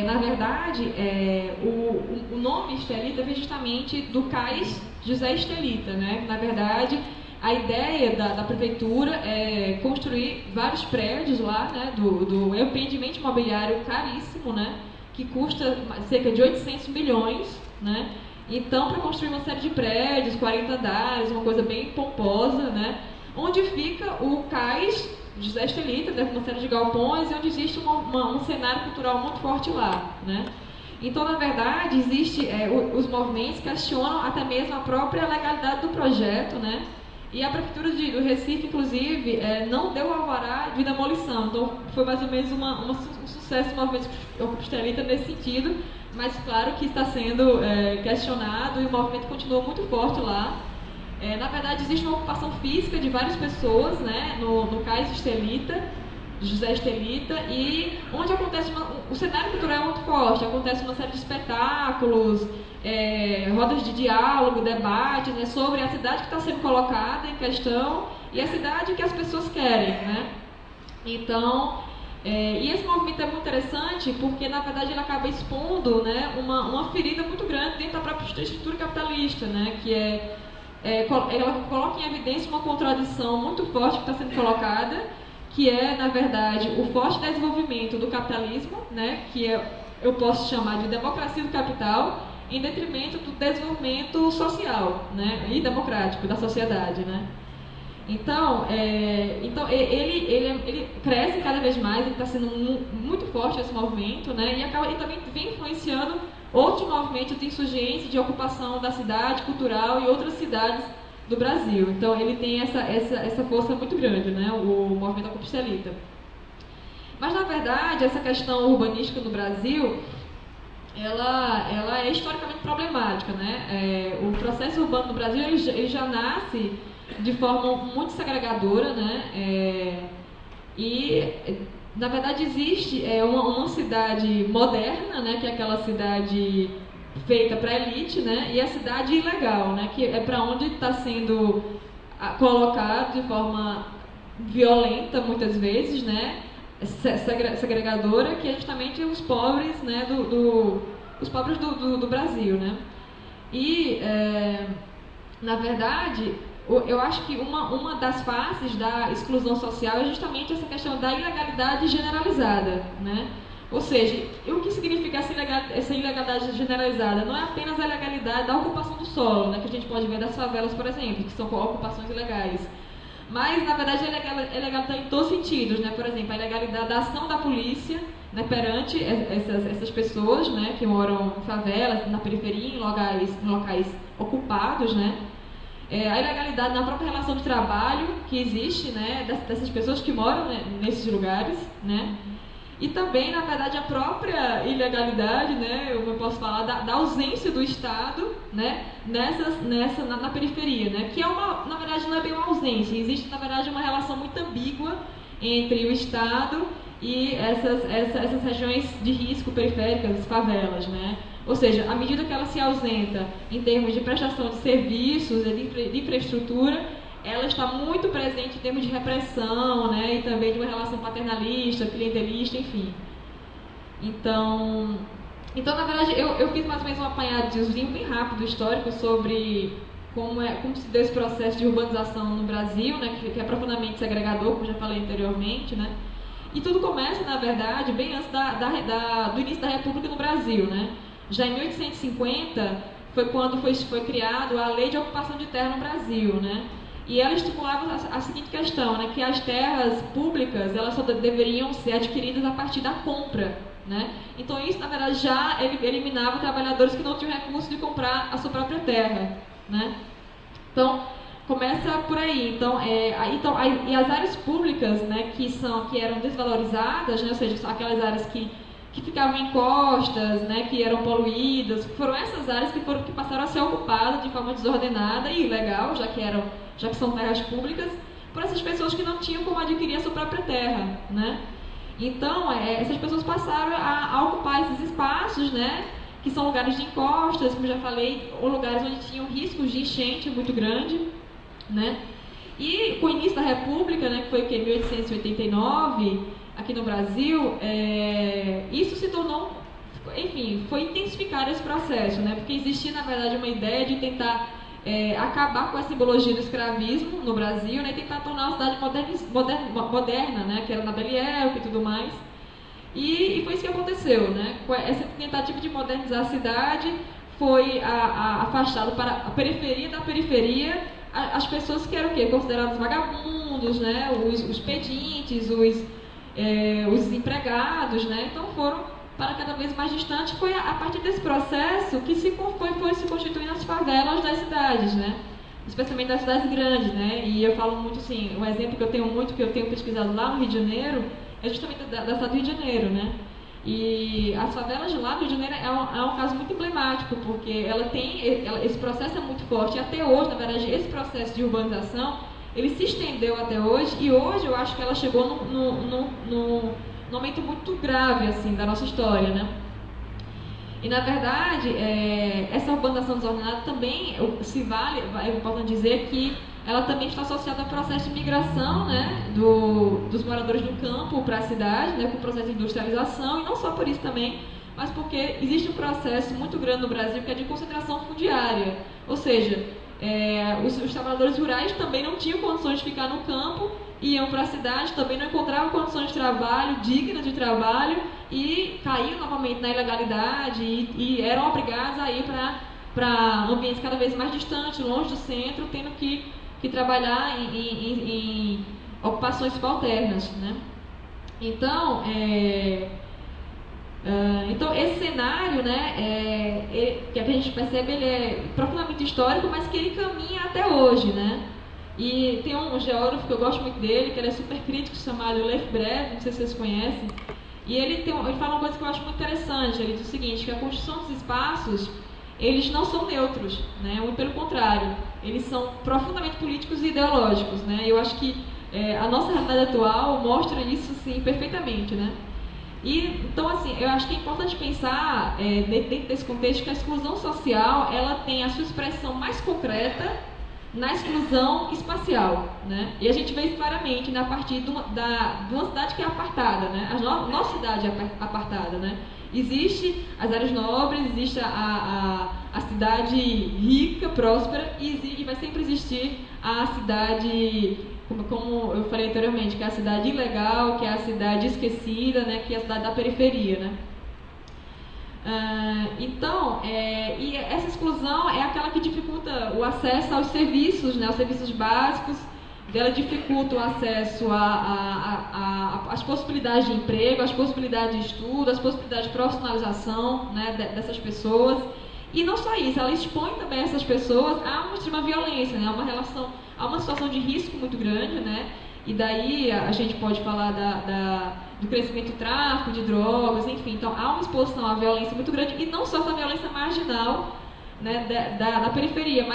Na verdade, o nome Estelita vem justamente do cais José Estelita, né? Na verdade, a ideia da prefeitura é construir vários prédios lá, né? É um empreendimento imobiliário caríssimo, né? Que custa cerca de 800 milhões, né? Então, para construir uma série de prédios, 40 andares, uma coisa bem pomposa, né? Onde fica o cais José Estelita, né? Uma série de galpões, e onde existe um cenário cultural muito forte lá, né? Então, na verdade, os movimentos questionam até mesmo a própria legalidade do projeto, né? E a prefeitura do Recife, inclusive, não deu alvará de demolição. Então, foi mais ou menos um sucesso do movimento Ocupa Estelita nesse sentido, mas claro que está sendo questionado e o movimento continua muito forte lá. Na verdade, existe uma ocupação física de várias pessoas, né, no cais Estelita, José Estelita, e onde acontece o cenário cultural é muito forte, acontece uma série de espetáculos, rodas de diálogo, debates, né, sobre a cidade que está sendo colocada em questão e a cidade que as pessoas querem, né? Então, e esse movimento é muito interessante porque, na verdade, ele acaba expondo, né, uma ferida muito grande dentro da própria estrutura capitalista, né, que ela coloca em evidência uma contradição muito forte que está sendo colocada, que é, na verdade, o forte desenvolvimento do capitalismo, né, que eu posso chamar de democracia do capital, em detrimento do desenvolvimento social, né, e democrático da sociedade, né. Então, ele cresce cada vez mais, ele está sendo muito forte esse movimento, né, e também vem influenciando outros movimentos de insurgência, de ocupação da cidade, cultural e outras cidades do Brasil. Então, ele tem essa força muito grande, né, o movimento Ocupa Estelita. Mas, na verdade, essa questão urbanística no Brasil, ela é historicamente problemática, né? O processo urbano no Brasil ele já nasce de forma muito segregadora, né? Na verdade, existe uma cidade moderna, né? Que é aquela cidade feita para a elite, né? E a cidade ilegal, né? Que é para onde está sendo colocado de forma violenta, muitas vezes, né? Segregadora, que é justamente os pobres, né? Os pobres do Brasil, né? E, na verdade, eu acho que uma das faces da exclusão social é justamente essa questão da ilegalidade generalizada, né? Ou seja, o que significa essa ilegalidade generalizada? Não é apenas a ilegalidade da ocupação do solo, né, que a gente pode ver das favelas, por exemplo, que são ocupações ilegais. Mas, na verdade, a ilegalidade em todos os sentidos, né? Por exemplo, a ilegalidade da ação da polícia, né, perante essas pessoas, né, que moram em favelas, na periferia, em locais ocupados, né? A ilegalidade na própria relação de trabalho que existe, né, dessas pessoas que moram, né, nesses lugares, né? e também, na verdade, a própria ilegalidade, né, eu posso falar, da ausência do Estado, né, na periferia, né, que é na verdade, não é bem uma ausência, existe, na verdade, uma relação muito ambígua entre o Estado e essas regiões de risco periféricas, as favelas, né. Ou seja, à medida que ela se ausenta em termos de prestação de serviços, de infraestrutura, ela está muito presente em termos de repressão, né, e também de uma relação paternalista, clientelista, enfim. Então na verdade, eu fiz mais ou menos um apanhadozinho bem rápido histórico sobre como se deu esse processo de urbanização no Brasil, né, que é profundamente segregador, como já falei anteriormente, né. E tudo começa, na verdade, bem antes do início da República no Brasil, né. Já em 1850 foi quando foi criado a Lei de Ocupação de Terra no Brasil, né. E ela estipulava a seguinte questão, né, que as terras públicas elas só deveriam ser adquiridas a partir da compra, né? Então isso, na verdade, já eliminava trabalhadores que não tinham recurso de comprar a sua própria terra, né? Então começa por aí. E as áreas públicas, né, que eram desvalorizadas, né, ou seja, aquelas áreas que ficavam em costas, né, que eram poluídas, foram essas áreas que passaram a ser ocupadas de forma desordenada e ilegal, já que são terras públicas, por essas pessoas que não tinham como adquirir a sua própria terra, né? Então, essas pessoas passaram a ocupar esses espaços, né, que são lugares de encostas, como já falei, ou lugares onde tinham riscos de enchente muito grande, né? E com o início da República, né, que foi em 1889, aqui no Brasil, isso se tornou, enfim, foi intensificar esse processo, né, porque existia, na verdade, uma ideia de tentar acabar com a simbologia do escravismo no Brasil, né, e tentar tornar a cidade moderna, né, que era na Belle Époque e tudo mais. E foi isso que aconteceu, né? Essa tentativa de modernizar a cidade foi afastado para a periferia da periferia as pessoas que eram o quê? Consideradas vagabundos, né, os pedintes, os desempregados, né? Então foram para cada vez mais distante. Foi a partir desse processo que foi se constituindo as favelas das cidades, né? Especialmente das cidades grandes, né? E eu falo muito assim, um exemplo que eu tenho pesquisado lá no Rio de Janeiro, é justamente da cidade do Rio de Janeiro, né? E as favelas de lá do Rio de Janeiro é um caso muito emblemático, porque esse processo é muito forte, e até hoje, na verdade, esse processo de urbanização, ele se estendeu até hoje, e hoje eu acho que ela chegou num momento muito grave, assim, da nossa história, né? E, na verdade, essa urbanização desordenada também é importante dizer que ela também está associada ao processo de migração, né, dos moradores do campo para a cidade, né, com o processo de industrialização, e não só por isso também, mas porque existe um processo muito grande no Brasil que é de concentração fundiária, ou seja, os trabalhadores rurais também não tinham condições de ficar no campo, iam para a cidade, também não encontravam condições de trabalho, dignas de trabalho, e caíam novamente na ilegalidade e eram obrigados a ir para ambientes cada vez mais distantes, longe do centro, tendo que trabalhar em ocupações subalternas, né? Então, esse cenário, né, que a gente percebe, ele é profundamente histórico, mas que ele caminha até hoje, né? E tem um geógrafo que eu gosto muito dele, que ele é super crítico, chamado Lefebvre, não sei se vocês conhecem, e ele fala uma coisa que eu acho muito interessante. Ele diz o seguinte, que a construção dos espaços, eles não são neutros, né? Muito pelo contrário, eles são profundamente políticos e ideológicos, né? Eu acho que a nossa realidade atual mostra isso, sim, perfeitamente, né? E, então, assim, eu acho que é importante pensar, dentro desse contexto, que a exclusão social, ela tem a sua expressão mais concreta na exclusão espacial, né? E a gente vê isso claramente, né, a partir de uma cidade que é apartada, né? A nossa cidade é apartada, né? Existe as áreas nobres, existe a cidade rica, próspera, e vai sempre existir a cidade, como eu falei anteriormente, que é a cidade ilegal, que é a cidade esquecida, né, que é a cidade da periferia, né? E essa exclusão é aquela que dificulta o acesso aos serviços, né, aos serviços básicos, ela dificulta o acesso às possibilidades de emprego, às possibilidades de estudo, às possibilidades de profissionalização, né, dessas pessoas. E não só isso, ela expõe também essas pessoas a uma extrema violência, né, a uma situação de risco muito grande, né, E daí a gente pode falar do crescimento do tráfico de drogas, enfim. Então há uma exposição à violência muito grande, e não só essa violência marginal, né, da periferia,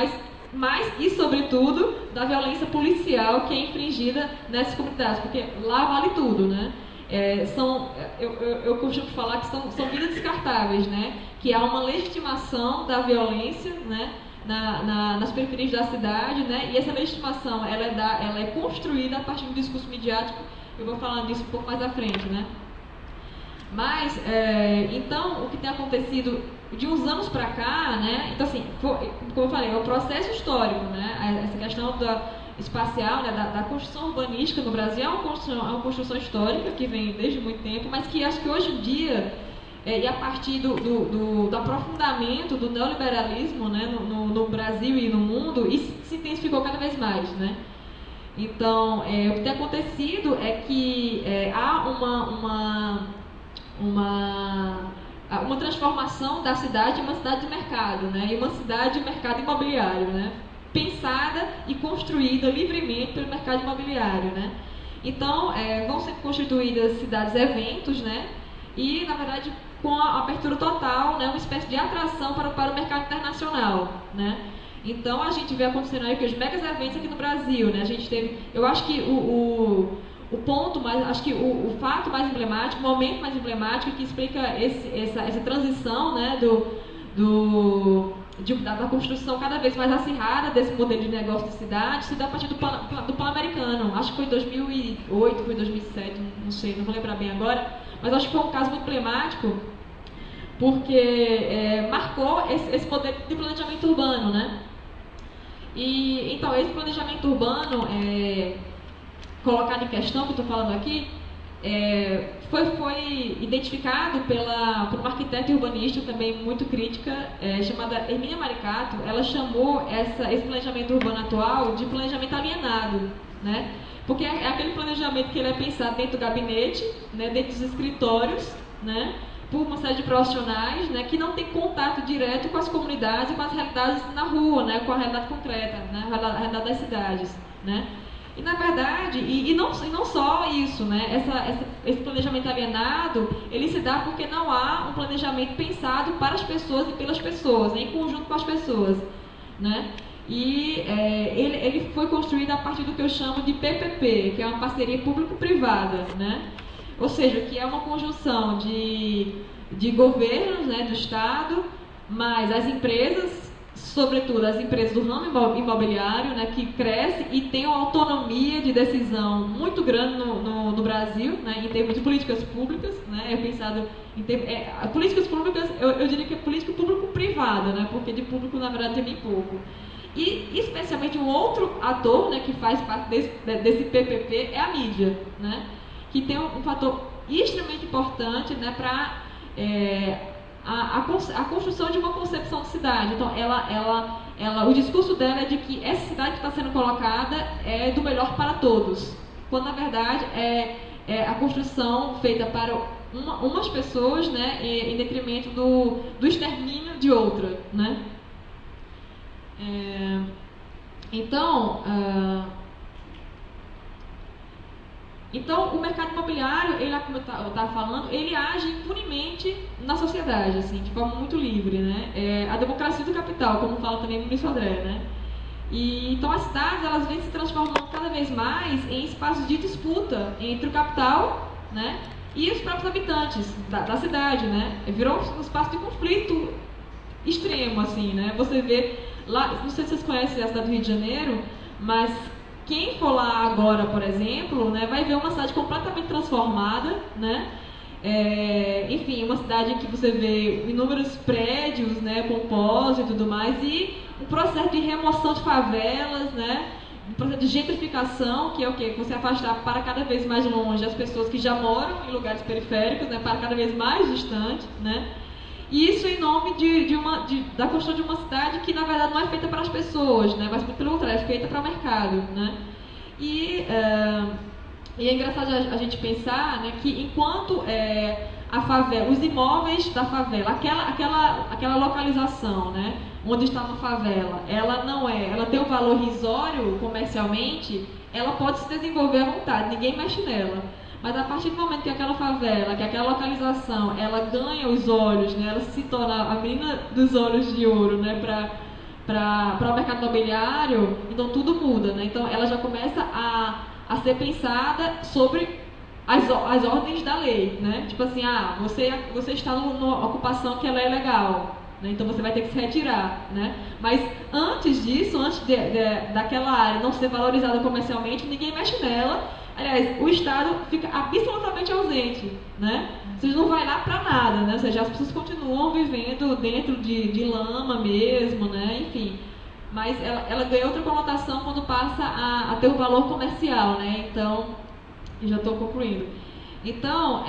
mas e sobretudo da violência policial que é infringida nessas comunidades, porque lá vale tudo, né? Eu costumo falar que são vidas descartáveis, né? Que há uma legitimação da violência, né? Nas periferias da cidade, né? E essa legitimação ela é construída a partir do discurso midiático. Eu vou falar disso um pouco mais à frente, né? Mas, então, o que tem acontecido de uns anos para cá, né? Então, assim, como eu falei, é um processo histórico, né? Essa questão espacial, né? da construção urbanística no Brasil é uma construção histórica que vem desde muito tempo, mas que acho que hoje em dia, e a partir do aprofundamento do neoliberalismo, né? no Brasil e no mundo, isso se intensificou cada vez mais, né? Então, o que tem acontecido é que há uma transformação da cidade em uma cidade de mercado, né? E uma cidade de mercado imobiliário, né? Pensada e construída livremente pelo mercado imobiliário, né? Então, vão ser constituídas cidades-eventos, né? E, na verdade, com a abertura total, né? Uma espécie de atração para o mercado internacional, né? Então, a gente vê acontecendo aí que os megas eventos aqui no Brasil, né? A gente teve, eu acho que o ponto mais, acho que o fato mais emblemático, o momento mais emblemático que explica essa transição, né, da construção cada vez mais acirrada desse modelo de negócio de cidade, se dá a partir do Pan-Americano. Acho que foi 2008, foi 2007, não sei, não vou lembrar bem agora, mas acho que foi um caso muito emblemático, porque marcou esse modelo de planejamento urbano, né? E então esse planejamento urbano colocado em questão, que eu estou falando aqui, foi identificado por uma arquiteta urbanista também muito crítica, chamada Hermínia Maricato. Ela chamou esse planejamento urbano atual de planejamento alienado, né? Porque é aquele planejamento que ele é pensado dentro do gabinete, né, dentro dos escritórios, né, por uma série de profissionais, né, que não tem contato direto com as comunidades e com as realidades na rua, né, com a realidade concreta, né, a realidade das cidades, né. E na verdade, e não só isso, né, esse planejamento alienado, ele se dá porque não há um planejamento pensado para as pessoas e pelas pessoas, em conjunto com as pessoas, né. E ele foi construído a partir do que eu chamo de PPP, que é uma parceria público-privada, né? Ou seja, que é uma conjunção de governos, né, do Estado, mas as empresas, sobretudo as empresas do ramo imobiliário, né, que cresce e tem uma autonomia de decisão muito grande no Brasil, né, em termos de políticas públicas, né, pensado em políticas públicas, eu diria que é política público-privada, né, porque de público na verdade tem bem pouco. E especialmente um outro ator, né, que faz parte desse PPP é a mídia, né, que tem um fator extremamente importante, né, para a construção de uma concepção de cidade. Então, o discurso dela é de que essa cidade que está sendo colocada é do melhor para todos, quando na verdade é a construção feita para umas pessoas, né, em detrimento do extermínio de outra, né. Então, o mercado imobiliário, como eu estava falando, ele age impunemente na sociedade, assim, de forma muito livre, né? A democracia do capital, como fala também o ministro André, né? Então, as cidades, elas vêm se transformando cada vez mais em espaços de disputa entre o capital, né, e os próprios habitantes da cidade, né? Virou um espaço de conflito extremo, assim, né? Você vê lá, não sei se vocês conhecem a cidade do Rio de Janeiro, mas quem for lá agora, por exemplo, né, vai ver uma cidade completamente transformada, né? Enfim, uma cidade em que você vê inúmeros prédios, né, pomposos e tudo mais, e um processo de remoção de favelas, né? Um processo de gentrificação, que é o quê? Você afastar para cada vez mais longe as pessoas que já moram em lugares periféricos, né, para cada vez mais distante, né? E isso em nome da construção de uma cidade que, na verdade, não é feita para as pessoas, né? Mas, pelo contrário, é feita para o mercado, né? E é engraçado a gente pensar, né, que enquanto a favela, os imóveis da favela, aquela localização, né, onde está uma favela, ela tem um valor risório comercialmente, ela pode se desenvolver à vontade, ninguém mexe nela. Mas a partir do momento que aquela favela, que aquela localização, ela ganha os olhos, né, ela se torna a menina dos olhos de ouro, né, para o mercado imobiliário, então tudo muda, né? Então ela já começa a ser pensada sobre as ordens da lei, né? Tipo assim, você está numa ocupação que ela é ilegal, né? Então você vai ter que se retirar, né? Mas antes disso, daquela área não ser valorizada comercialmente, ninguém mexe nela. Aliás, o Estado fica absolutamente ausente, né? Você não vai lá para nada, né? Ou seja, as pessoas continuam vivendo dentro de lama mesmo, né? Enfim, mas ela ganha outra conotação quando passa a ter um valor comercial, né? Então, eu já estou concluindo. Então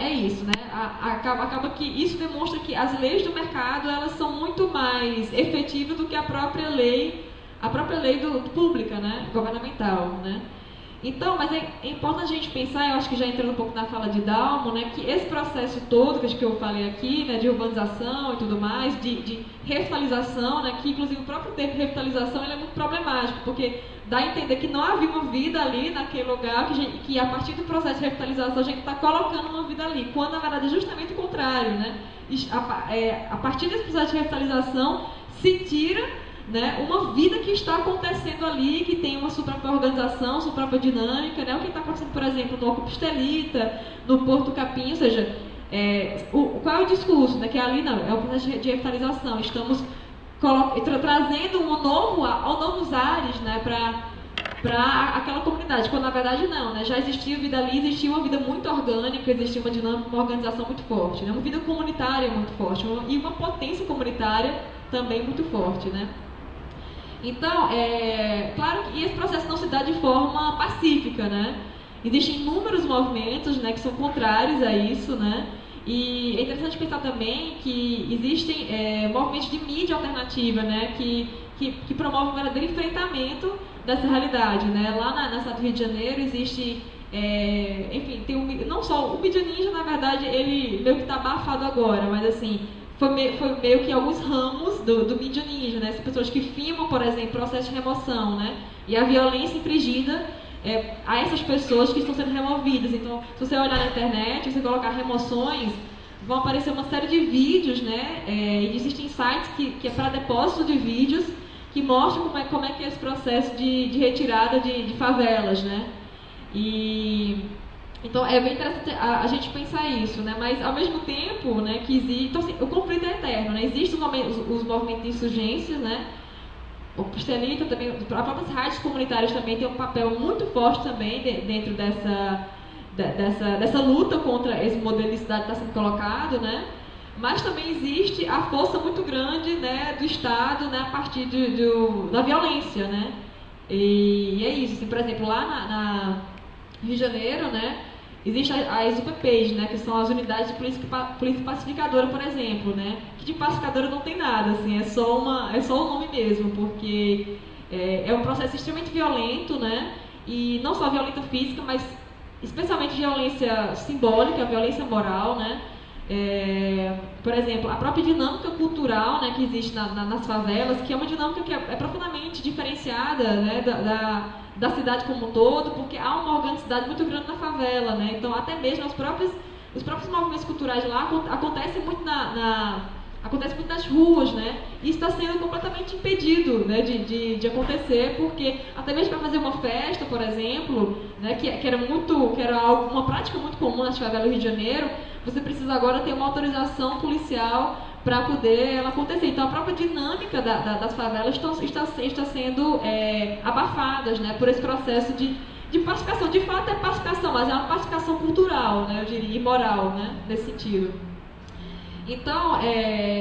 é isso, né? Acaba que isso demonstra que as leis do mercado, elas são muito mais efetivas do que a própria lei pública, né? Governamental, né? Então, mas é importante a gente pensar, eu acho que já entrando um pouco na fala de Dalmo, né, que esse processo todo que eu falei aqui, né, de urbanização e tudo mais, de revitalização, né, que inclusive o próprio termo revitalização ele é muito problemático, porque dá a entender que não havia uma vida ali naquele lugar, que a partir do processo de revitalização a gente está colocando uma vida ali, quando na verdade é justamente o contrário, né? A partir desse processo de revitalização se tira, né, uma vida que está acontecendo ali, que tem uma sua própria organização, sua própria dinâmica, né, o que está acontecendo, por exemplo, no Oco Estelita, no Porto Capim, ou seja, qual é o discurso, né, que ali não, é o processo de revitalização, estamos trazendo novos ares, né, para aquela comunidade, quando na verdade não, né, já existia vida ali, existia uma vida muito orgânica, existia uma dinâmica, uma organização muito forte, né, uma vida comunitária muito forte, e uma potência comunitária também muito forte, né. Então, claro que esse processo não se dá de forma pacífica, né? Existem inúmeros movimentos, né, que são contrários a isso, né? E é interessante pensar também que existem movimentos de mídia alternativa, né, que promovem um verdadeiro enfrentamento dessa realidade, né? Lá na cidade do Rio de Janeiro existe, enfim, não só o Mídia Ninja, na verdade, ele meio que está abafado agora, mas assim, foi meio que alguns ramos do Mídia Ninja, né? As pessoas que filmam, por exemplo, processo de remoção, né? E a violência infligida a essas pessoas que estão sendo removidas. Então, se você olhar na internet, você colocar remoções, vão aparecer uma série de vídeos, né? E existem sites que é para depósito de vídeos que mostram como é que é esse processo de retirada de favelas, né? Então é bem interessante a gente pensar isso, né? Mas ao mesmo tempo, né, que existe, então, assim, o conflito é eterno, né? Existem os movimentos de insurgências, né? O Estelita também, as próprias rádios comunitárias também têm um papel muito forte também dentro dessa luta contra esse modelo de cidade que está sendo colocado, né? Mas também existe a força muito grande, né, do Estado, né, a partir da violência, né? E é isso, assim, por exemplo, lá no Rio de Janeiro, né, existem as UPPs, né, que são as unidades de polícia pacificadora, por exemplo, né, que de pacificadora não tem nada, assim, é só o nome mesmo, porque é um processo extremamente violento, né, e não só violência física, mas especialmente violência simbólica, violência moral, né. Por exemplo, a própria dinâmica cultural, né, que existe nas favelas, que é uma dinâmica que é profundamente diferenciada, né, da cidade como um todo, porque há uma organicidade muito grande na favela, né? Então até mesmo os próprios movimentos culturais lá acontecem muito nas ruas, né? E isso está sendo completamente impedido, né, de acontecer, porque até mesmo para fazer uma festa, por exemplo, né, que era uma prática muito comum nas favelas do Rio de Janeiro, você precisa agora ter uma autorização policial para poder ela acontecer. Então a própria dinâmica das favelas está sendo abafadas, né, por esse processo de pacificação. De fato é pacificação, mas é uma pacificação cultural, né, eu diria, e moral, né, nesse sentido. Então,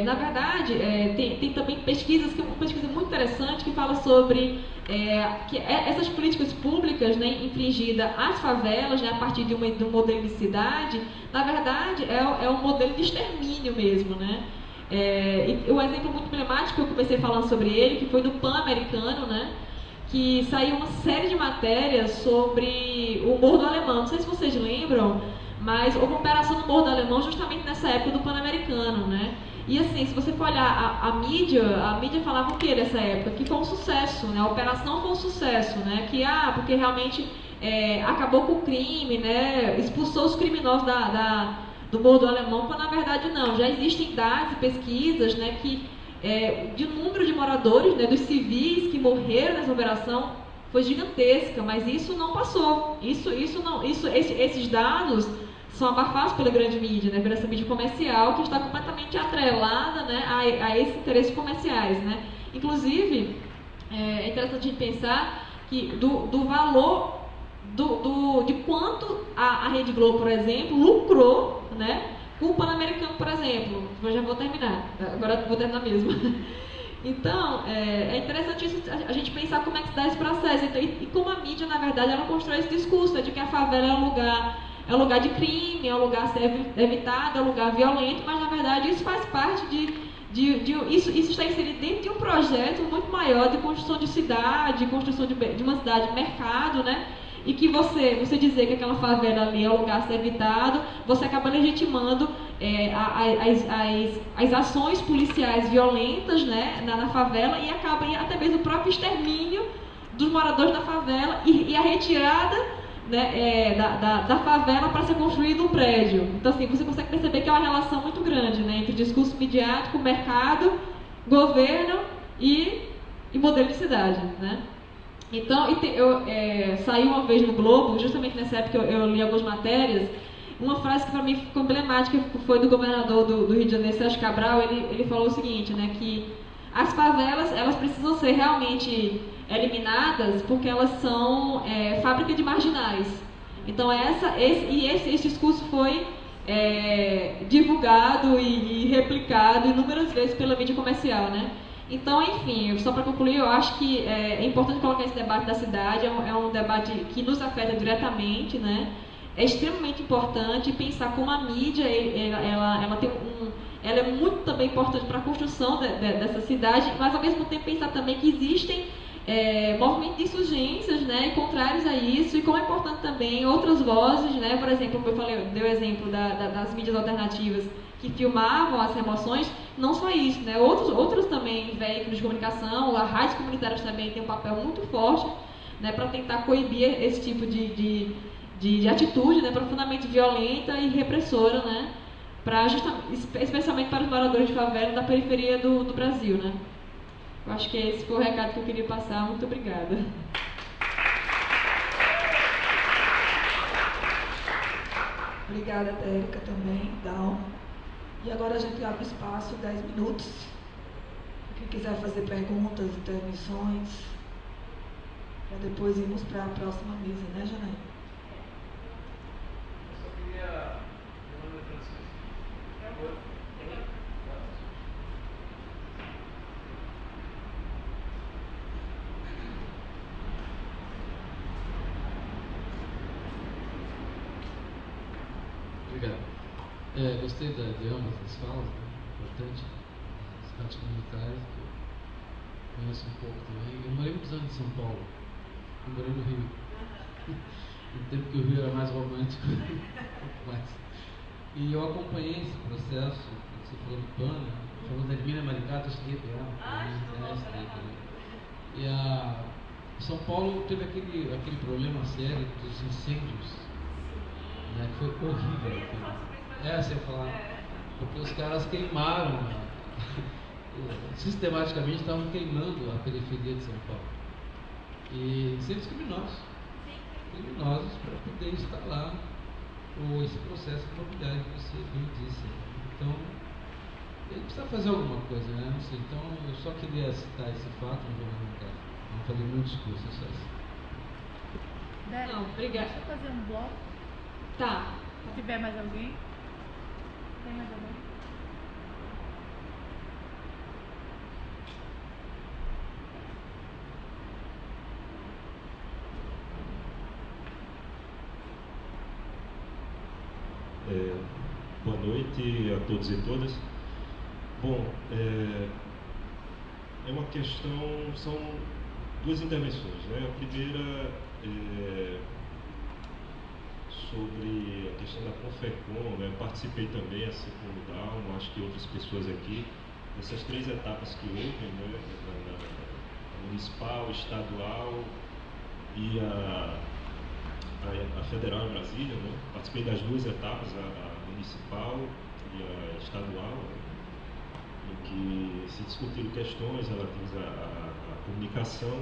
na verdade, tem também pesquisas, que é uma pesquisa muito interessante que fala sobre que essas políticas públicas, né, infringidas às favelas, né, a partir de um modelo de cidade, na verdade é um modelo de extermínio mesmo, né? E um exemplo muito emblemático que eu comecei falando sobre ele, que foi do Pan-Americano, né, que saiu uma série de matérias sobre o Morro do Alemão. Não sei se vocês lembram, mas houve uma operação no Morro do Alemão justamente nessa época do Pan-Americano, né? E assim, se você for olhar a mídia falava o que nessa época? Que foi um sucesso, né? A operação foi um sucesso, né? Que, porque realmente acabou com o crime, né? Expulsou os criminosos do Morro do Alemão, quando na verdade não. Já existem dados e pesquisas, né? Que de número de moradores, né? Dos civis que morreram nessa operação foi gigantesca, mas isso não passou. Esses dados são abafados pela grande mídia, né, por essa mídia comercial que está completamente atrelada, né, a esses interesses comerciais, né. Inclusive, é interessante a gente pensar que do valor de quanto a Rede Globo, por exemplo, lucrou, né, com o Pan-Americano, por exemplo. Eu já vou terminar, agora vou terminar mesmo. Então, é interessante a gente pensar como é que se dá esse processo. Então, e como a mídia, na verdade, ela constrói esse discurso de que a favela é um lugar de crime, é um lugar a ser evitado, é um lugar violento, mas na verdade isso faz parte isso está inserido dentro de um projeto muito maior de construção de cidade, construção de uma cidade, mercado, né? E que você dizer que aquela favela ali é um lugar a ser evitado, você acaba legitimando as ações policiais violentas, né, na favela, e acaba até mesmo o próprio extermínio dos moradores da favela e a retirada, né, da favela para ser construído um prédio. Então, assim, você consegue perceber que é uma relação muito grande, né, entre discurso midiático, mercado, governo e modelo de cidade, né? Então, eu saí uma vez no Globo, justamente nessa época eu li algumas matérias, uma frase que para mim ficou emblemática foi do governador do Rio de Janeiro, Sérgio Cabral. Ele falou o seguinte, né, que as favelas, elas precisam ser realmente eliminadas porque elas são fábrica de marginais. Então esse discurso foi divulgado e replicado inúmeras vezes pela mídia comercial, né? Então, enfim, só para concluir, eu acho que é importante colocar esse debate da cidade, é um debate que nos afeta diretamente, né? É extremamente importante pensar como a mídia ela é muito também importante para a construção dessa cidade, mas ao mesmo tempo pensar também que existem movimentos de insurgências, né, contrários a isso, e como é importante também outras vozes, né, por exemplo, como eu falei, dei o exemplo das mídias alternativas que filmavam as remoções, não só isso, né, outros também veículos de comunicação, as rádios comunitárias também têm um papel muito forte, né, para tentar coibir esse tipo de atitude, né, profundamente violenta e repressora, né, especialmente para os moradores de favela da periferia do Brasil, né. Eu acho que esse foi o recado que eu queria passar. Muito obrigada. Obrigada, Térica, também, Dal. E agora a gente abre espaço, 10 minutos. Quem quiser fazer perguntas, intervenções, para depois irmos para a próxima mesa, né, Janaína? Eu só queria uma definição. Obrigado. Gostei de ambas as falas, né? Importante. As rádios comunitárias, que eu conheço um pouco também. Eu morei muitos anos em São Paulo. Eu morei no Rio. No tempo que o Rio era mais romântico. mais. E eu acompanhei esse processo, você falou do PAN, né? Falou da Edmina Maricato, eu cheguei lá. E São Paulo teve aquele problema sério dos incêndios, né, que foi horrível. Você ia falar, porque os caras queimaram, sistematicamente estavam queimando a periferia de São Paulo. E seres criminosos para poder instalar esse processo imobiliário que você bem disse. Então, ele precisa fazer alguma coisa, né? Não sei. Então, eu só queria citar esse fato, não fazer muito discurso, é só isso. Não, obrigada. Deixa eu fazer um bloco. Tá. Se tiver mais alguém. Tem mais alguém? Boa noite a todos e todas. Bom, é uma questão, são duas intervenções, né? A primeira sobre a questão da Confecom, né? Eu participei também, assim como o Dalmo, acho que outras pessoas aqui, dessas 3 etapas que houve, né? A municipal, estadual e a federal em Brasília, né? Participei das 2 etapas, a municipal e a estadual, né? Em que se discutiram questões relativas à comunicação.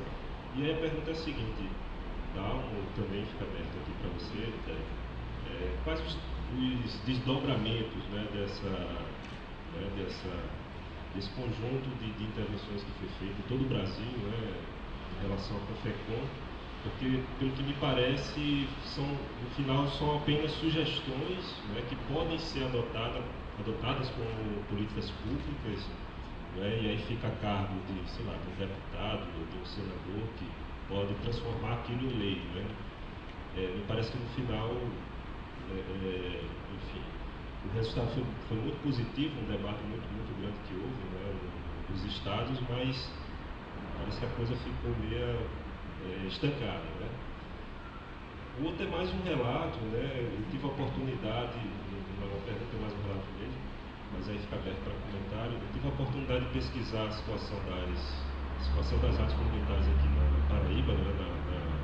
E aí a pergunta é a seguinte, Dalmo, também fica aberto aqui para você, quais os desdobramentos, né, desse conjunto de intervenções que foi feito em todo o Brasil, né, em relação à Confecom, porque, pelo que me parece, no final são apenas sugestões, né, que podem ser adotadas como políticas públicas, né, e aí fica a cargo de, sei lá, de um deputado, de um senador que pode transformar aquilo em lei, né. Me parece que no final, enfim, o resultado foi muito positivo, um debate muito grande que houve, né, nos estados, mas parece que a coisa ficou meio estancada, né. O outro é mais um relato, né, eu tive a oportunidade, não é uma pergunta, é mais um relato mesmo, mas aí fica aberto para comentário, eu tive a oportunidade de pesquisar a situação das artes comunitárias aqui na Paraíba, né,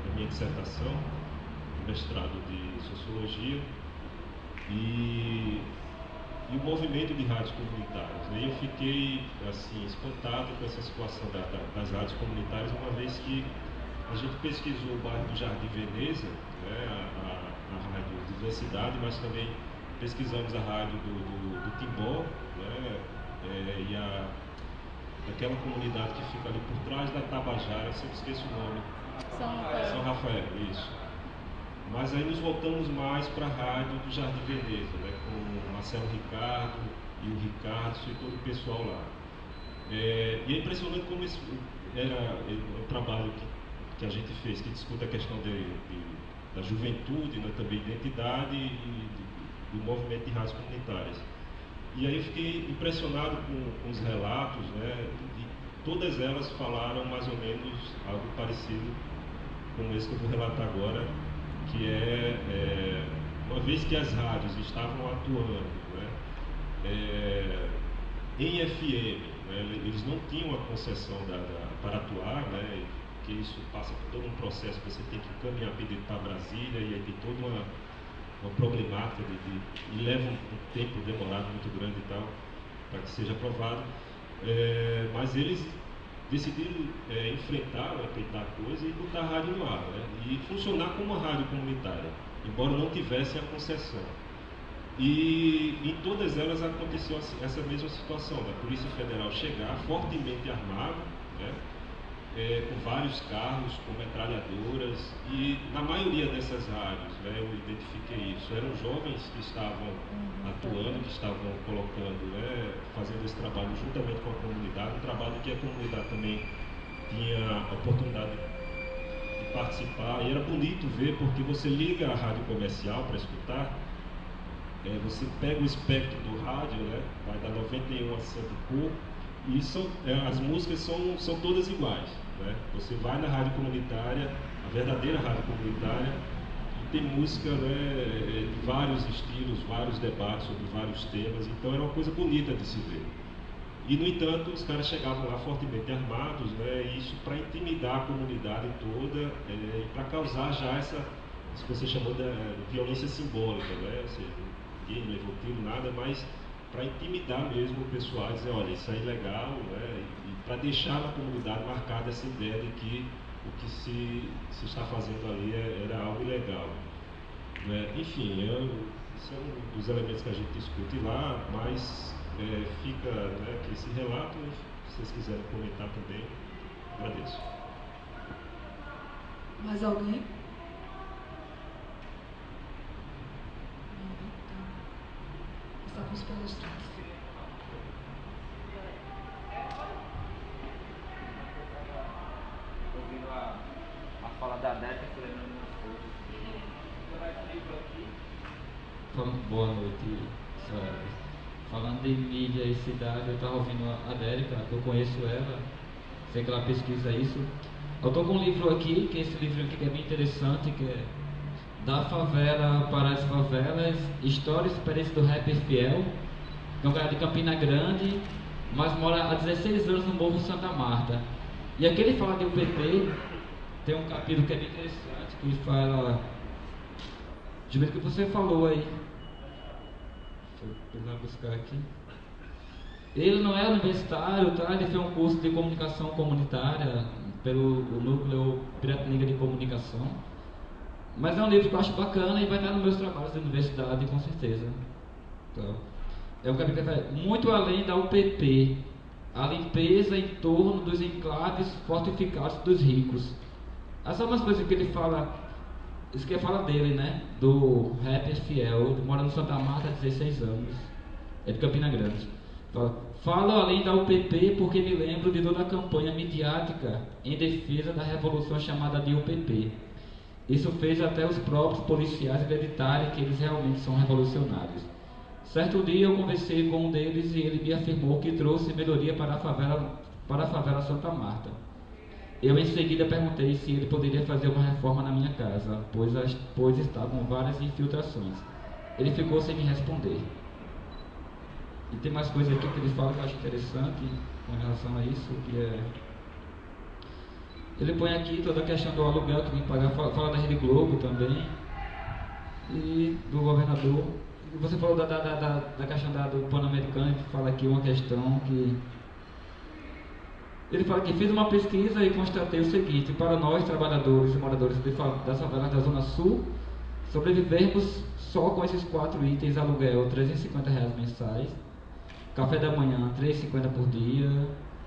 na minha dissertação, no mestrado de Sociologia, e o movimento de rádios comunitárias, né? Eu fiquei assim, espantado com essa situação das rádios comunitárias, uma vez que a gente pesquisou o bairro do Jardim Veneza, né, a rádio Diversidade, mas também pesquisamos a rádio do Timbó, né, e aquela comunidade que fica ali por trás da Tabajara, eu sempre esqueço o nome. São Rafael, isso. Mas aí nos voltamos mais para a rádio do Jardim Veneza, né, com o Marcelo Ricardo e o Ricardo e todo o pessoal lá. E é impressionante como esse era o trabalho que a gente fez, que discute a questão da juventude, né, também identidade e do movimento de rádios comunitárias. E aí eu fiquei impressionado com os relatos, né, e todas elas falaram mais ou menos algo parecido com esse que eu vou relatar agora, que uma vez que as rádios estavam atuando, né, em FM, né, eles não tinham a concessão para atuar, né, que isso passa por todo um processo, você tem que encaminhar pedido para Brasília, e aí tem toda uma problemática e leva um tempo demorado muito grande e tal, para que seja aprovado, mas eles decidiram enfrentar, né, peitar a coisa e botar a rádio no ar, né, e funcionar como uma rádio comunitária, embora não tivesse a concessão. E em todas elas aconteceu essa mesma situação, da Polícia Federal chegar fortemente armada, né, com vários carros, com metralhadoras, e na maioria dessas rádios, né, eu identifiquei isso, eram jovens que estavam atuando, que estavam colocando, né, fazendo esse trabalho juntamente com a comunidade, um trabalho que a comunidade também tinha a oportunidade de participar, e era bonito ver, porque você liga a rádio comercial para escutar, você pega o espectro do rádio, né, vai dar 91 a 100 e pouco, e as músicas são todas iguais, né? Você vai na rádio comunitária, a verdadeira rádio comunitária, e tem música, né, de vários estilos, vários debates sobre vários temas, então era uma coisa bonita de se ver. E, no entanto, os caras chegavam lá fortemente armados, né, isso para intimidar a comunidade toda, e para causar já isso que você chamou de violência simbólica, né? Ou seja, ninguém levou tiro, nada, mas para intimidar mesmo o pessoal, dizer, olha, isso é ilegal, né? E para deixar na comunidade marcada essa ideia de que o que se está fazendo ali era algo ilegal, né? Enfim, esse é um dos elementos que a gente discute lá, mas fica, né, aqui esse relato, se vocês quiserem comentar também, agradeço. Mais alguém? Está com os palestrantes. Ouvindo a fala da Débora, Fernando Boa noite, senhora. Falando em mídia e cidade, eu estava ouvindo a Dérica, que eu conheço ela, sei que ela pesquisa isso. Eu estou com um livro aqui, que é esse livro aqui que é bem interessante, que é Da favela para as favelas, história e experiência do rapper Fiel, que é um cara de Campina Grande, mas mora há 16 anos no Morro Santa Marta. E aqui ele fala de UPP, tem um capítulo que é bem interessante, que fala de que você falou aí. Deixa eu tentar buscar aqui. Ele não é universitário, tá? Ele fez um curso de comunicação comunitária pelo Núcleo Piratininga de Comunicação. Mas é um livro que eu acho bacana e vai estar nos meus trabalhos de universidade, com certeza. Então, é um capítulo que vai muito além da UPP, a limpeza em torno dos enclaves fortificados dos ricos. Essas são umas coisas que ele fala, isso que ele fala dele, né? Do rapper Fiel, que mora no Santa Marta há 16 anos, é de Campina Grande. Falo além da UPP porque me lembro de toda a campanha midiática em defesa da revolução chamada de UPP. Isso fez até os próprios policiais acreditarem que eles realmente são revolucionários. Certo dia eu conversei com um deles e ele me afirmou que trouxe melhoria para a favela Santa Marta. Eu em seguida perguntei se ele poderia fazer uma reforma na minha casa, pois estavam várias infiltrações. Ele ficou sem me responder. E tem mais coisas aqui que ele fala que eu acho interessante com relação a isso, que é... Ele põe aqui toda a questão do aluguel que tem que pagar, fala da Rede Globo também, e do governador. E você falou da questão do Pan-Americano, ele fala aqui uma questão que... Ele fala que fiz uma pesquisa e constatei o seguinte: para nós, trabalhadores e moradores das favelas da Zona Sul, sobrevivermos só com esses 4 itens: aluguel R$350 mensais, café da manhã R$3,50 por dia,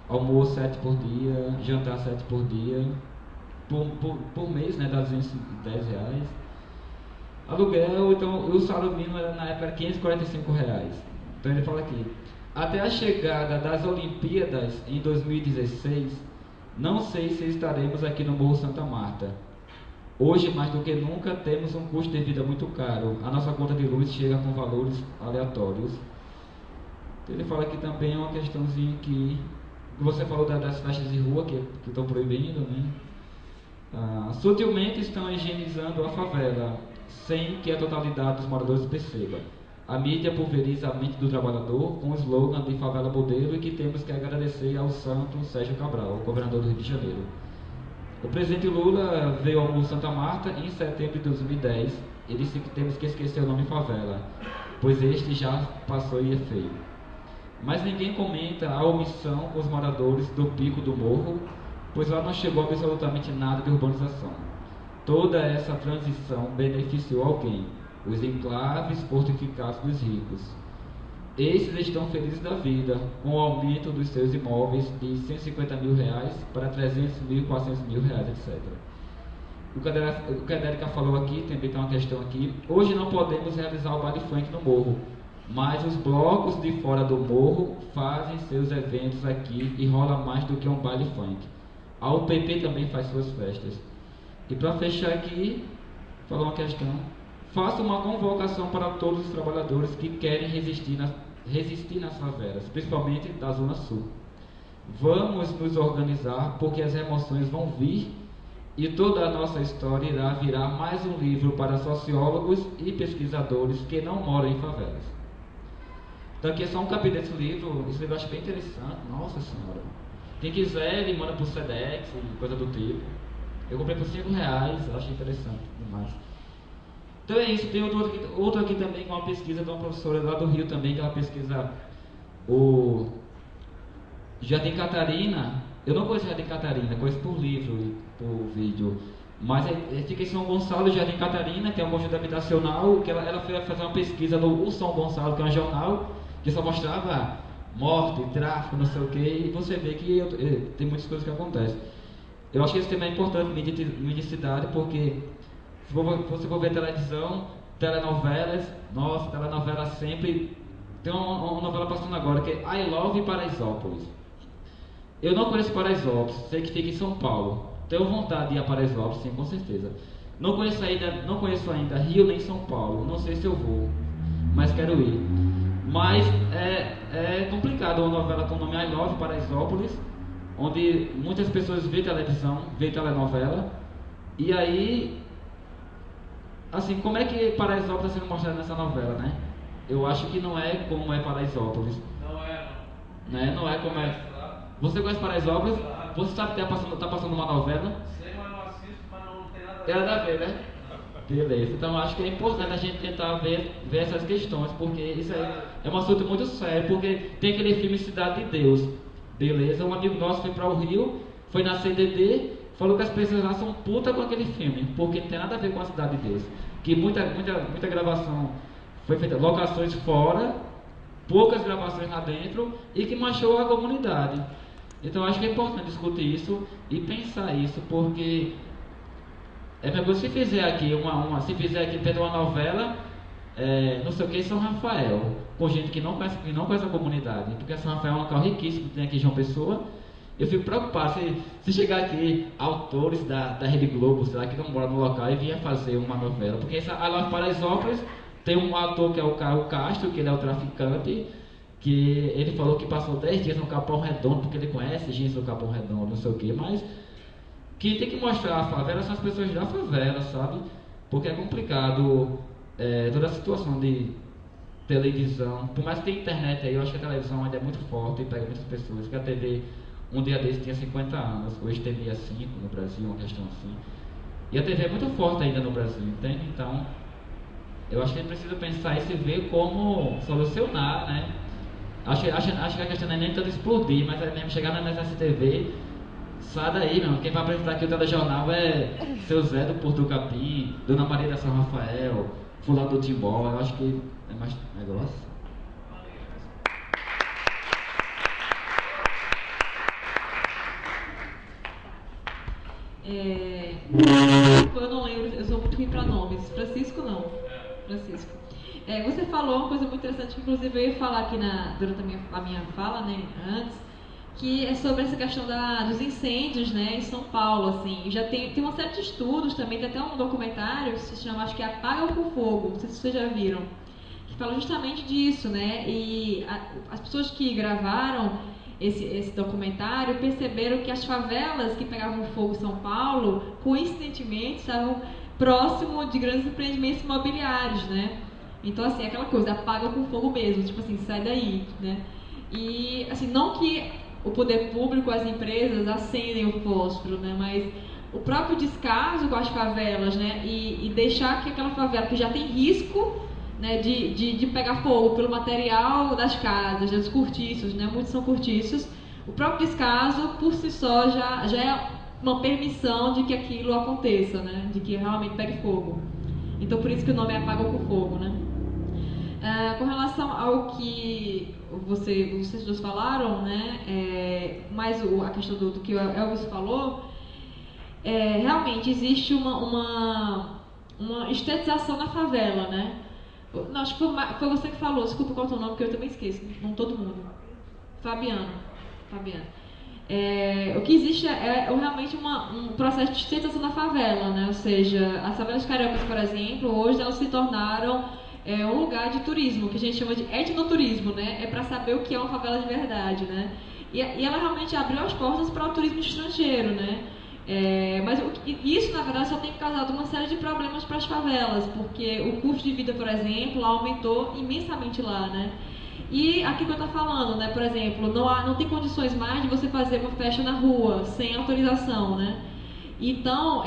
almoço 7 por dia, jantar 7 por dia, por mês, né, dá R$210. Aluguel, então o salário mínimo na época era R$545. Então ele fala aqui: até a chegada das Olimpíadas em 2016, não sei se estaremos aqui no Morro Santa Marta. Hoje, mais do que nunca, temos um custo de vida muito caro. A nossa conta de luz chega com valores aleatórios. Ele fala aqui também uma questãozinha que você falou das festas de rua que estão proibindo, né? Sutilmente estão higienizando a favela, sem que a totalidade dos moradores perceba. A mídia pulveriza a mente do trabalhador com o slogan de favela modelo, e que temos que agradecer ao santo Sérgio Cabral, governador do Rio de Janeiro. O presidente Lula veio ao Morro Santa Marta em setembro de 2010 e disse que temos que esquecer o nome favela, pois este já passou e é feio. Mas ninguém comenta a omissão com os moradores do Pico do Morro, pois lá não chegou absolutamente nada de urbanização. Toda essa transição beneficiou alguém: os enclaves fortificados dos ricos. Esses estão felizes da vida, com o aumento dos seus imóveis de R$150 mil para R$300 mil, R$400 mil, etc. O que a Dérica falou aqui, também tem uma questão aqui: hoje não podemos realizar o baile funk no morro, mas os blocos de fora do morro fazem seus eventos aqui e rola mais do que um baile funk. A UPP também faz suas festas. E para fechar aqui, falou uma questão: faça uma convocação para todos os trabalhadores que querem resistir nas favelas, principalmente da Zona Sul. Vamos nos organizar, porque as emoções vão vir e toda a nossa história irá virar mais um livro para sociólogos e pesquisadores que não moram em favelas. Então aqui é só um capítulo desse livro. Esse livro eu acho bem interessante. Nossa Senhora, quem quiser ele manda por Sedex e coisa do tipo. Eu comprei por R$5, eu achei interessante demais. Então é isso. Tem outro aqui também, com uma pesquisa de uma professora lá do Rio também, que ela pesquisa o Jardim Catarina. Eu não conheço Jardim Catarina, conheço por livro e por vídeo. Mas fica em São Gonçalo, Jardim Catarina, que é um conjunto habitacional, que ela foi fazer uma pesquisa no São Gonçalo, que é um jornal, que só mostrava morte, tráfico, não sei o que, e você vê que tem muitas coisas que acontecem. Eu acho que esse tema é importante, medicidade, porque se você for ver televisão, telenovelas, nossa, telenovela sempre... Tem uma novela passando agora que é I Love Paraisópolis. Eu não conheço Paraisópolis, sei que fica em São Paulo. Tenho vontade de ir a Paraisópolis, sim, com certeza. Não conheço ainda Rio nem São Paulo, não sei se eu vou, mas quero ir. Mas é complicado uma novela com o nome I Love Paraisópolis, onde muitas pessoas veem televisão, veem telenovela, e aí assim, como é que Paraisópolis está sendo mostrado nessa novela, né? Eu acho que não é como é Paraisópolis. Não é, não. Né? Não é como é. Você conhece Paraisópolis? Você sabe que tá passando uma novela? Sei, mas não assisto, mas não tem nada a ver. Tem nada a ver, né? Beleza. Então acho que é importante a gente tentar ver essas questões, porque isso é um assunto muito sério, porque tem aquele filme Cidade de Deus. Beleza? Um amigo nosso foi para o Rio, foi na CDD, falou que as pessoas lá são putas com aquele filme, porque não tem nada a ver com a Cidade de Deus. Que muita gravação foi feita, locações fora, poucas gravações lá dentro, e que manchou a comunidade. Então acho que é importante discutir isso e pensar isso, porque é mesmo coisa se fizer aqui se fizer aqui dentro de uma novela, não sei o que, São Rafael, com gente que não conhece a comunidade, porque São Rafael é um local riquíssimo, tem aqui João Pessoa. Eu fico preocupado se chegar aqui autores da Rede Globo, sei lá, que não moram no local e vinha fazer uma novela, porque lá em Paraisópolis tem um ator que é o Caio Castro, que ele é o traficante, que ele falou que passou 10 dias no Capão Redondo, porque ele conhece gente do Capão Redondo, não sei o que, mas quem tem que mostrar a favela são as pessoas da favela, sabe? Porque é complicado toda a situação de televisão, por mais que tenha internet aí, eu acho que a televisão ainda é muito forte e pega muitas pessoas, que a TV, um dia desse tinha 50 anos, hoje TV é 5 no Brasil, uma questão assim, e a TV é muito forte ainda no Brasil, entende? Então, eu acho que a gente precisa pensar isso e ver como solucionar, né? Acho que a questão não é nem tanto explodir, mas é mesmo chegar na MSTV, sai daí, meu. Quem vai apresentar aqui o telejornal é seu Zé do Porto do Capim, Dona Maria da São Rafael, fulano do Timbó. Eu acho que é mais negócio. Eu não lembro, eu sou muito ruim para nomes. Francisco não. Francisco. Você falou uma coisa muito interessante, que inclusive eu ia falar aqui durante a minha fala, né, antes, que é sobre essa questão dos incêndios, né, em São Paulo, assim. Já tem uma série de estudos também, tem até um documentário que se chama, acho que Apaga com Fogo, não sei se vocês já viram, que fala justamente disso, né, e as pessoas que gravaram esse documentário perceberam que as favelas que pegavam fogo em São Paulo, coincidentemente, estavam próximo de grandes empreendimentos imobiliários, né. Então, assim, aquela coisa, apaga com fogo mesmo, tipo assim, sai daí, né? E, assim, não que o poder público, as empresas acendem o fósforo, né? Mas o próprio descaso com as favelas, né? E deixar que aquela favela que já tem risco, né? De pegar fogo pelo material das casas, dos cortiços, né? Muitos são cortiços. O próprio descaso, por si só, já é uma permissão de que aquilo aconteça, né? De que realmente pegue fogo. Então, por isso que o nome é Apaga com Fogo, né? Com relação ao que vocês dois falaram, né, mais a questão do que o Elvis falou, realmente existe uma estetização na favela, né? Não, acho que foi você que falou, desculpa qual é o teu nome, que eu também esqueço, não todo mundo. Fabiano. O que existe é realmente um processo de estetização da favela, né? Ou seja, as favelas cariocas, por exemplo, hoje elas se tornaram um lugar de turismo, que a gente chama de etnoturismo, né? É para saber o que é uma favela de verdade, né? E ela realmente abriu as portas para o turismo estrangeiro, né? Mas isso, na verdade, só tem causado uma série de problemas para as favelas, porque o custo de vida, por exemplo, aumentou imensamente lá, né? E aqui que eu estou falando, né? Por exemplo, não tem condições mais de você fazer uma festa na rua sem autorização, né? Então,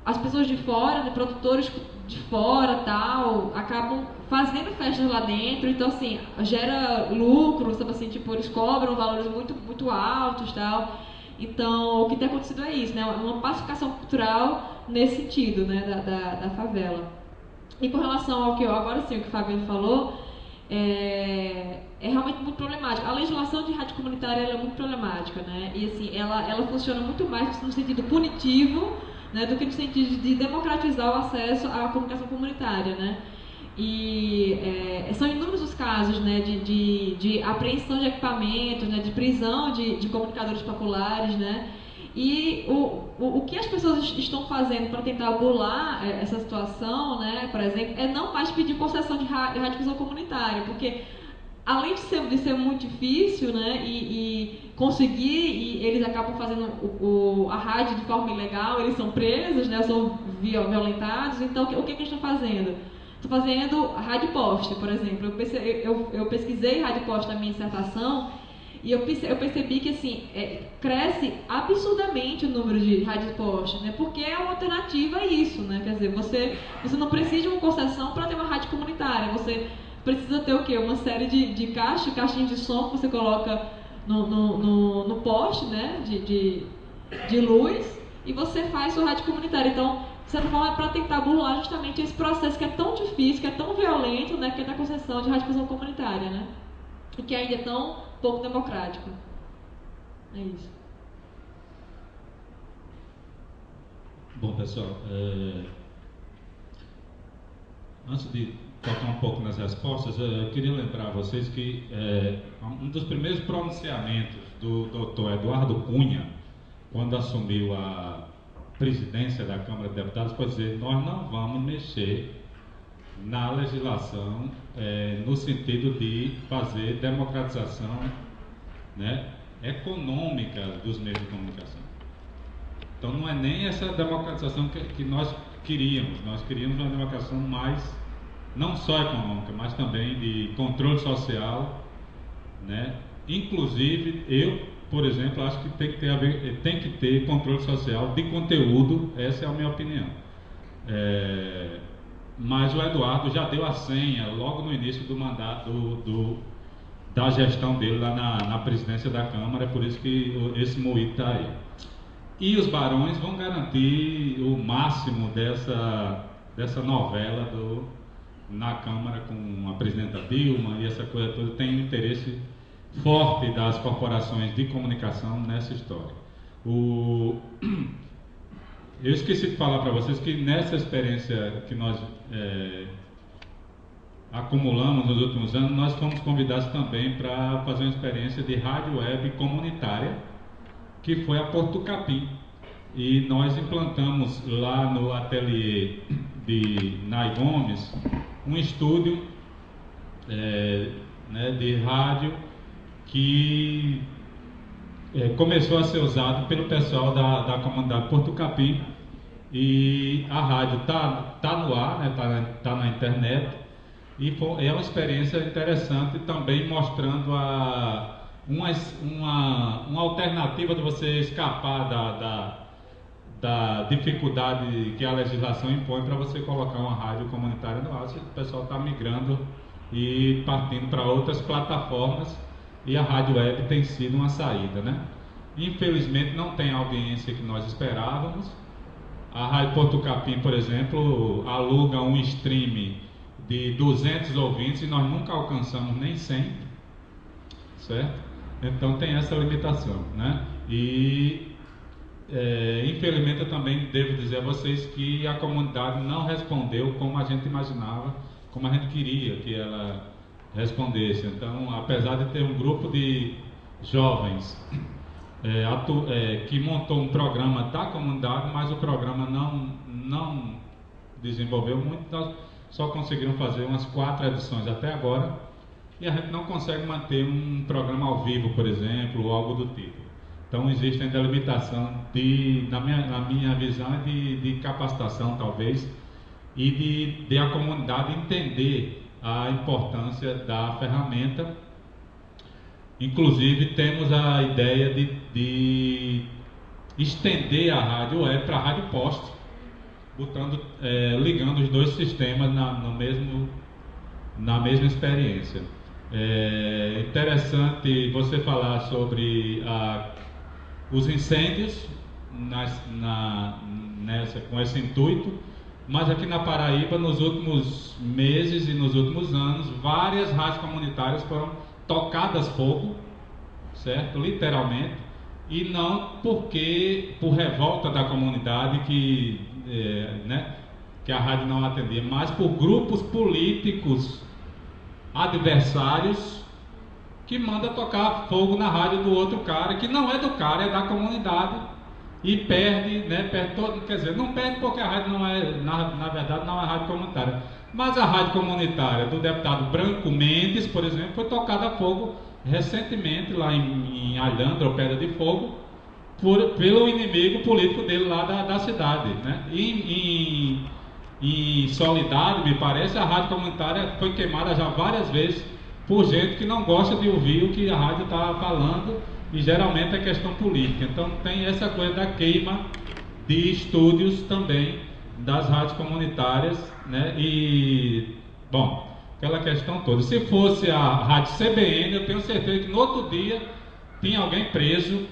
as pessoas de fora, né, produtores de fora, tal, acabam fazendo festas lá dentro, então assim, gera lucro, sabe assim, tipo, eles cobram valores muito, muito altos, tal. Então, o que tem acontecido é isso, né? Uma pacificação cultural nesse sentido, né, da favela. E com relação ao que agora sim, o que o Fabiano falou, é realmente muito problemático. A legislação de rádio comunitária ela é muito problemática, né? E assim, ela funciona muito mais no sentido punitivo, né, do que no sentido de democratizar o acesso à comunicação comunitária, né? E são inúmeros os casos, né, de apreensão de equipamentos, né, de prisão de comunicadores populares, né? E o que as pessoas estão fazendo para tentar burlar essa situação, né, por exemplo, é não mais pedir concessão de radiodifusão comunitária, porque além de ser muito difícil, né, e conseguir, e eles acabam fazendo a rádio de forma ilegal, eles são presos, né, são violentados. Então o que eles estão fazendo? Estou fazendo rádio poste, por exemplo. Eu pesquisei rádio poste na minha dissertação e eu percebi que assim, cresce absurdamente o número de rádio poste, né, porque é uma alternativa a isso, né, quer dizer, você não precisa de uma concessão para ter uma rádio comunitária, você precisa ter o quê? Uma série de caixinhas de som que você coloca no poste, né, de luz, e você faz sua rádio comunitária. Então, de certa forma, é para tentar burlar justamente esse processo que é tão difícil, que é tão violento, né, que é da concessão de radiodifusão comunitária, né, e que ainda é tão pouco democrático. É isso. Bom, pessoal, antes de tocar um pouco nas respostas, eu queria lembrar a vocês que um dos primeiros pronunciamentos do Dr. Eduardo Cunha, quando assumiu a presidência da Câmara de Deputados, foi dizer: nós não vamos mexer na legislação no sentido de fazer democratização, né, econômica dos meios de comunicação. Então não é nem essa democratização que nós queríamos uma democratização mais, não só econômica, mas também de controle social, né? Inclusive, eu, por exemplo, acho que tem que ter controle social de conteúdo, essa é a minha opinião. Mas o Eduardo já deu a senha logo no início do mandato da gestão dele lá na presidência da Câmara, é por isso que esse moído está aí. E os barões vão garantir o máximo dessa novela na Câmara com a presidenta Dilma e essa coisa toda. Tem um interesse forte das corporações de comunicação nessa história. Eu esqueci de falar para vocês que nessa experiência que nós acumulamos nos últimos anos, nós fomos convidados também para fazer uma experiência de rádio web comunitária, que foi a Porto Capim. E nós implantamos lá no ateliê de Nai Gomes um estúdio de rádio que começou a ser usado pelo pessoal da comunidade Porto Capim, e a rádio tá no ar, né, tá na internet, e é uma experiência interessante também, mostrando uma alternativa de você escapar da dificuldade que a legislação impõe para você colocar uma rádio comunitária no ar. O pessoal está migrando e partindo para outras plataformas, e a rádio web tem sido uma saída, né? Infelizmente não tem a audiência que nós esperávamos. A Rádio Porto Capim, por exemplo, aluga um stream de 200 ouvintes e nós nunca alcançamos nem 100, certo? Então tem essa limitação, né? E infelizmente eu também devo dizer a vocês que a comunidade não respondeu como a gente imaginava, como a gente queria que ela respondesse. Então, apesar de ter um grupo de jovens que montou um programa da comunidade, mas o programa não desenvolveu muito, nós só conseguiram fazer umas 4 edições até agora, e a gente não consegue manter um programa ao vivo, por exemplo, ou algo do tipo. Então existe ainda a limitação na minha visão, de capacitação talvez, e de a comunidade entender a importância da ferramenta. Inclusive temos a ideia de estender a rádio web para a rádio poste, ligando os dois sistemas na mesma experiência. É interessante você falar sobre os incêndios com esse intuito, mas aqui na Paraíba, nos últimos meses e nos últimos anos, várias rádios comunitárias foram tocadas fogo, certo? Literalmente, e não por revolta da comunidade que a rádio não atendia, mas por grupos políticos adversários que manda tocar fogo na rádio do outro cara, que não é do cara, é da comunidade, e perde, né, perde todo, quer dizer, não perde porque a rádio não é, na verdade, não é rádio comunitária. Mas a rádio comunitária do deputado Branco Mendes, por exemplo, foi tocada a fogo recentemente lá em Alhandra, ou Pedra de Fogo, pelo inimigo político dele lá da cidade, né? Em Soledade, me parece, a rádio comunitária foi queimada já várias vezes por gente que não gosta de ouvir o que a rádio está falando, e geralmente é questão política. Então tem essa coisa da queima de estúdios também das rádios comunitárias, né? E, bom, aquela questão toda. Se fosse a rádio CBN, eu tenho certeza que no outro dia tinha alguém preso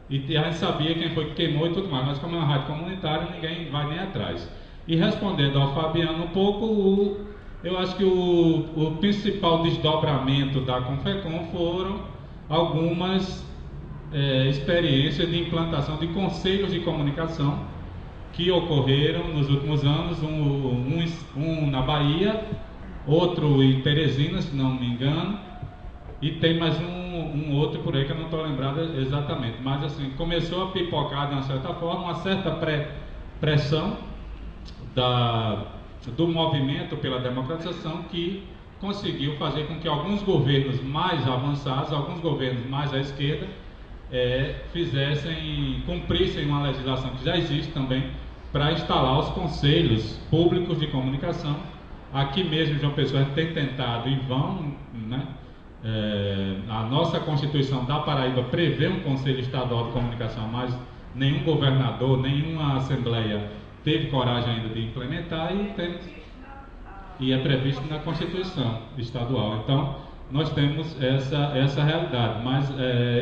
e a gente sabia quem foi que queimou e tudo mais, mas como é uma rádio comunitária, ninguém vai nem atrás. E respondendo ao Fabiano um pouco, eu acho que o principal desdobramento da Confecom foram algumas experiências de implantação de conselhos de comunicação que ocorreram nos últimos anos, um na Bahia, outro em Teresina, se não me engano, e tem mais um outro por aí que eu não estou lembrado exatamente, mas assim, começou a pipocar de uma certa forma, uma certa pressão do movimento pela democratização, que conseguiu fazer com que alguns governos mais avançados, alguns governos mais à esquerda, cumprissem uma legislação que já existe também, para instalar os conselhos públicos de comunicação. Aqui mesmo, João Pessoa, tem tentado em vão, né? A nossa Constituição da Paraíba prevê um Conselho Estadual de Comunicação, mas nenhum governador, nenhuma Assembleia teve coragem ainda de implementar, e é previsto na Constituição Estadual. Então, nós temos essa realidade, mas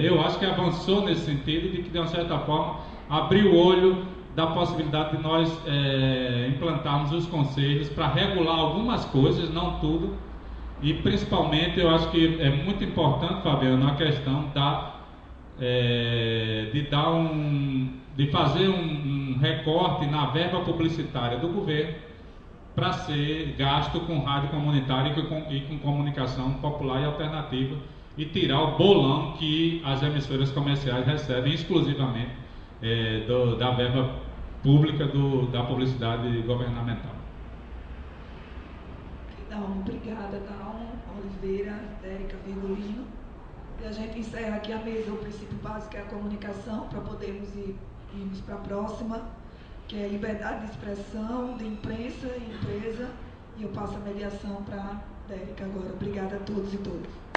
eu acho que avançou nesse sentido de que, de uma certa forma, abriu o olho da possibilidade de nós implantarmos os conselhos para regular algumas coisas, não tudo, e principalmente eu acho que é muito importante, Fabiano, a questão de fazer um recorte na verba publicitária do governo para ser gasto com rádio comunitária e com comunicação popular e alternativa, e tirar o bolão que as emissoras comerciais recebem exclusivamente da verba pública da publicidade governamental. Então, obrigada, Dalma Oliveira, Dérica Virgulino. E a gente encerra aqui a mesa. O princípio básico é a comunicação, para podermos irmos para a próxima, que é liberdade de expressão, de imprensa e empresa. E eu passo a mediação para a Dérica agora. Obrigada a todos e todas.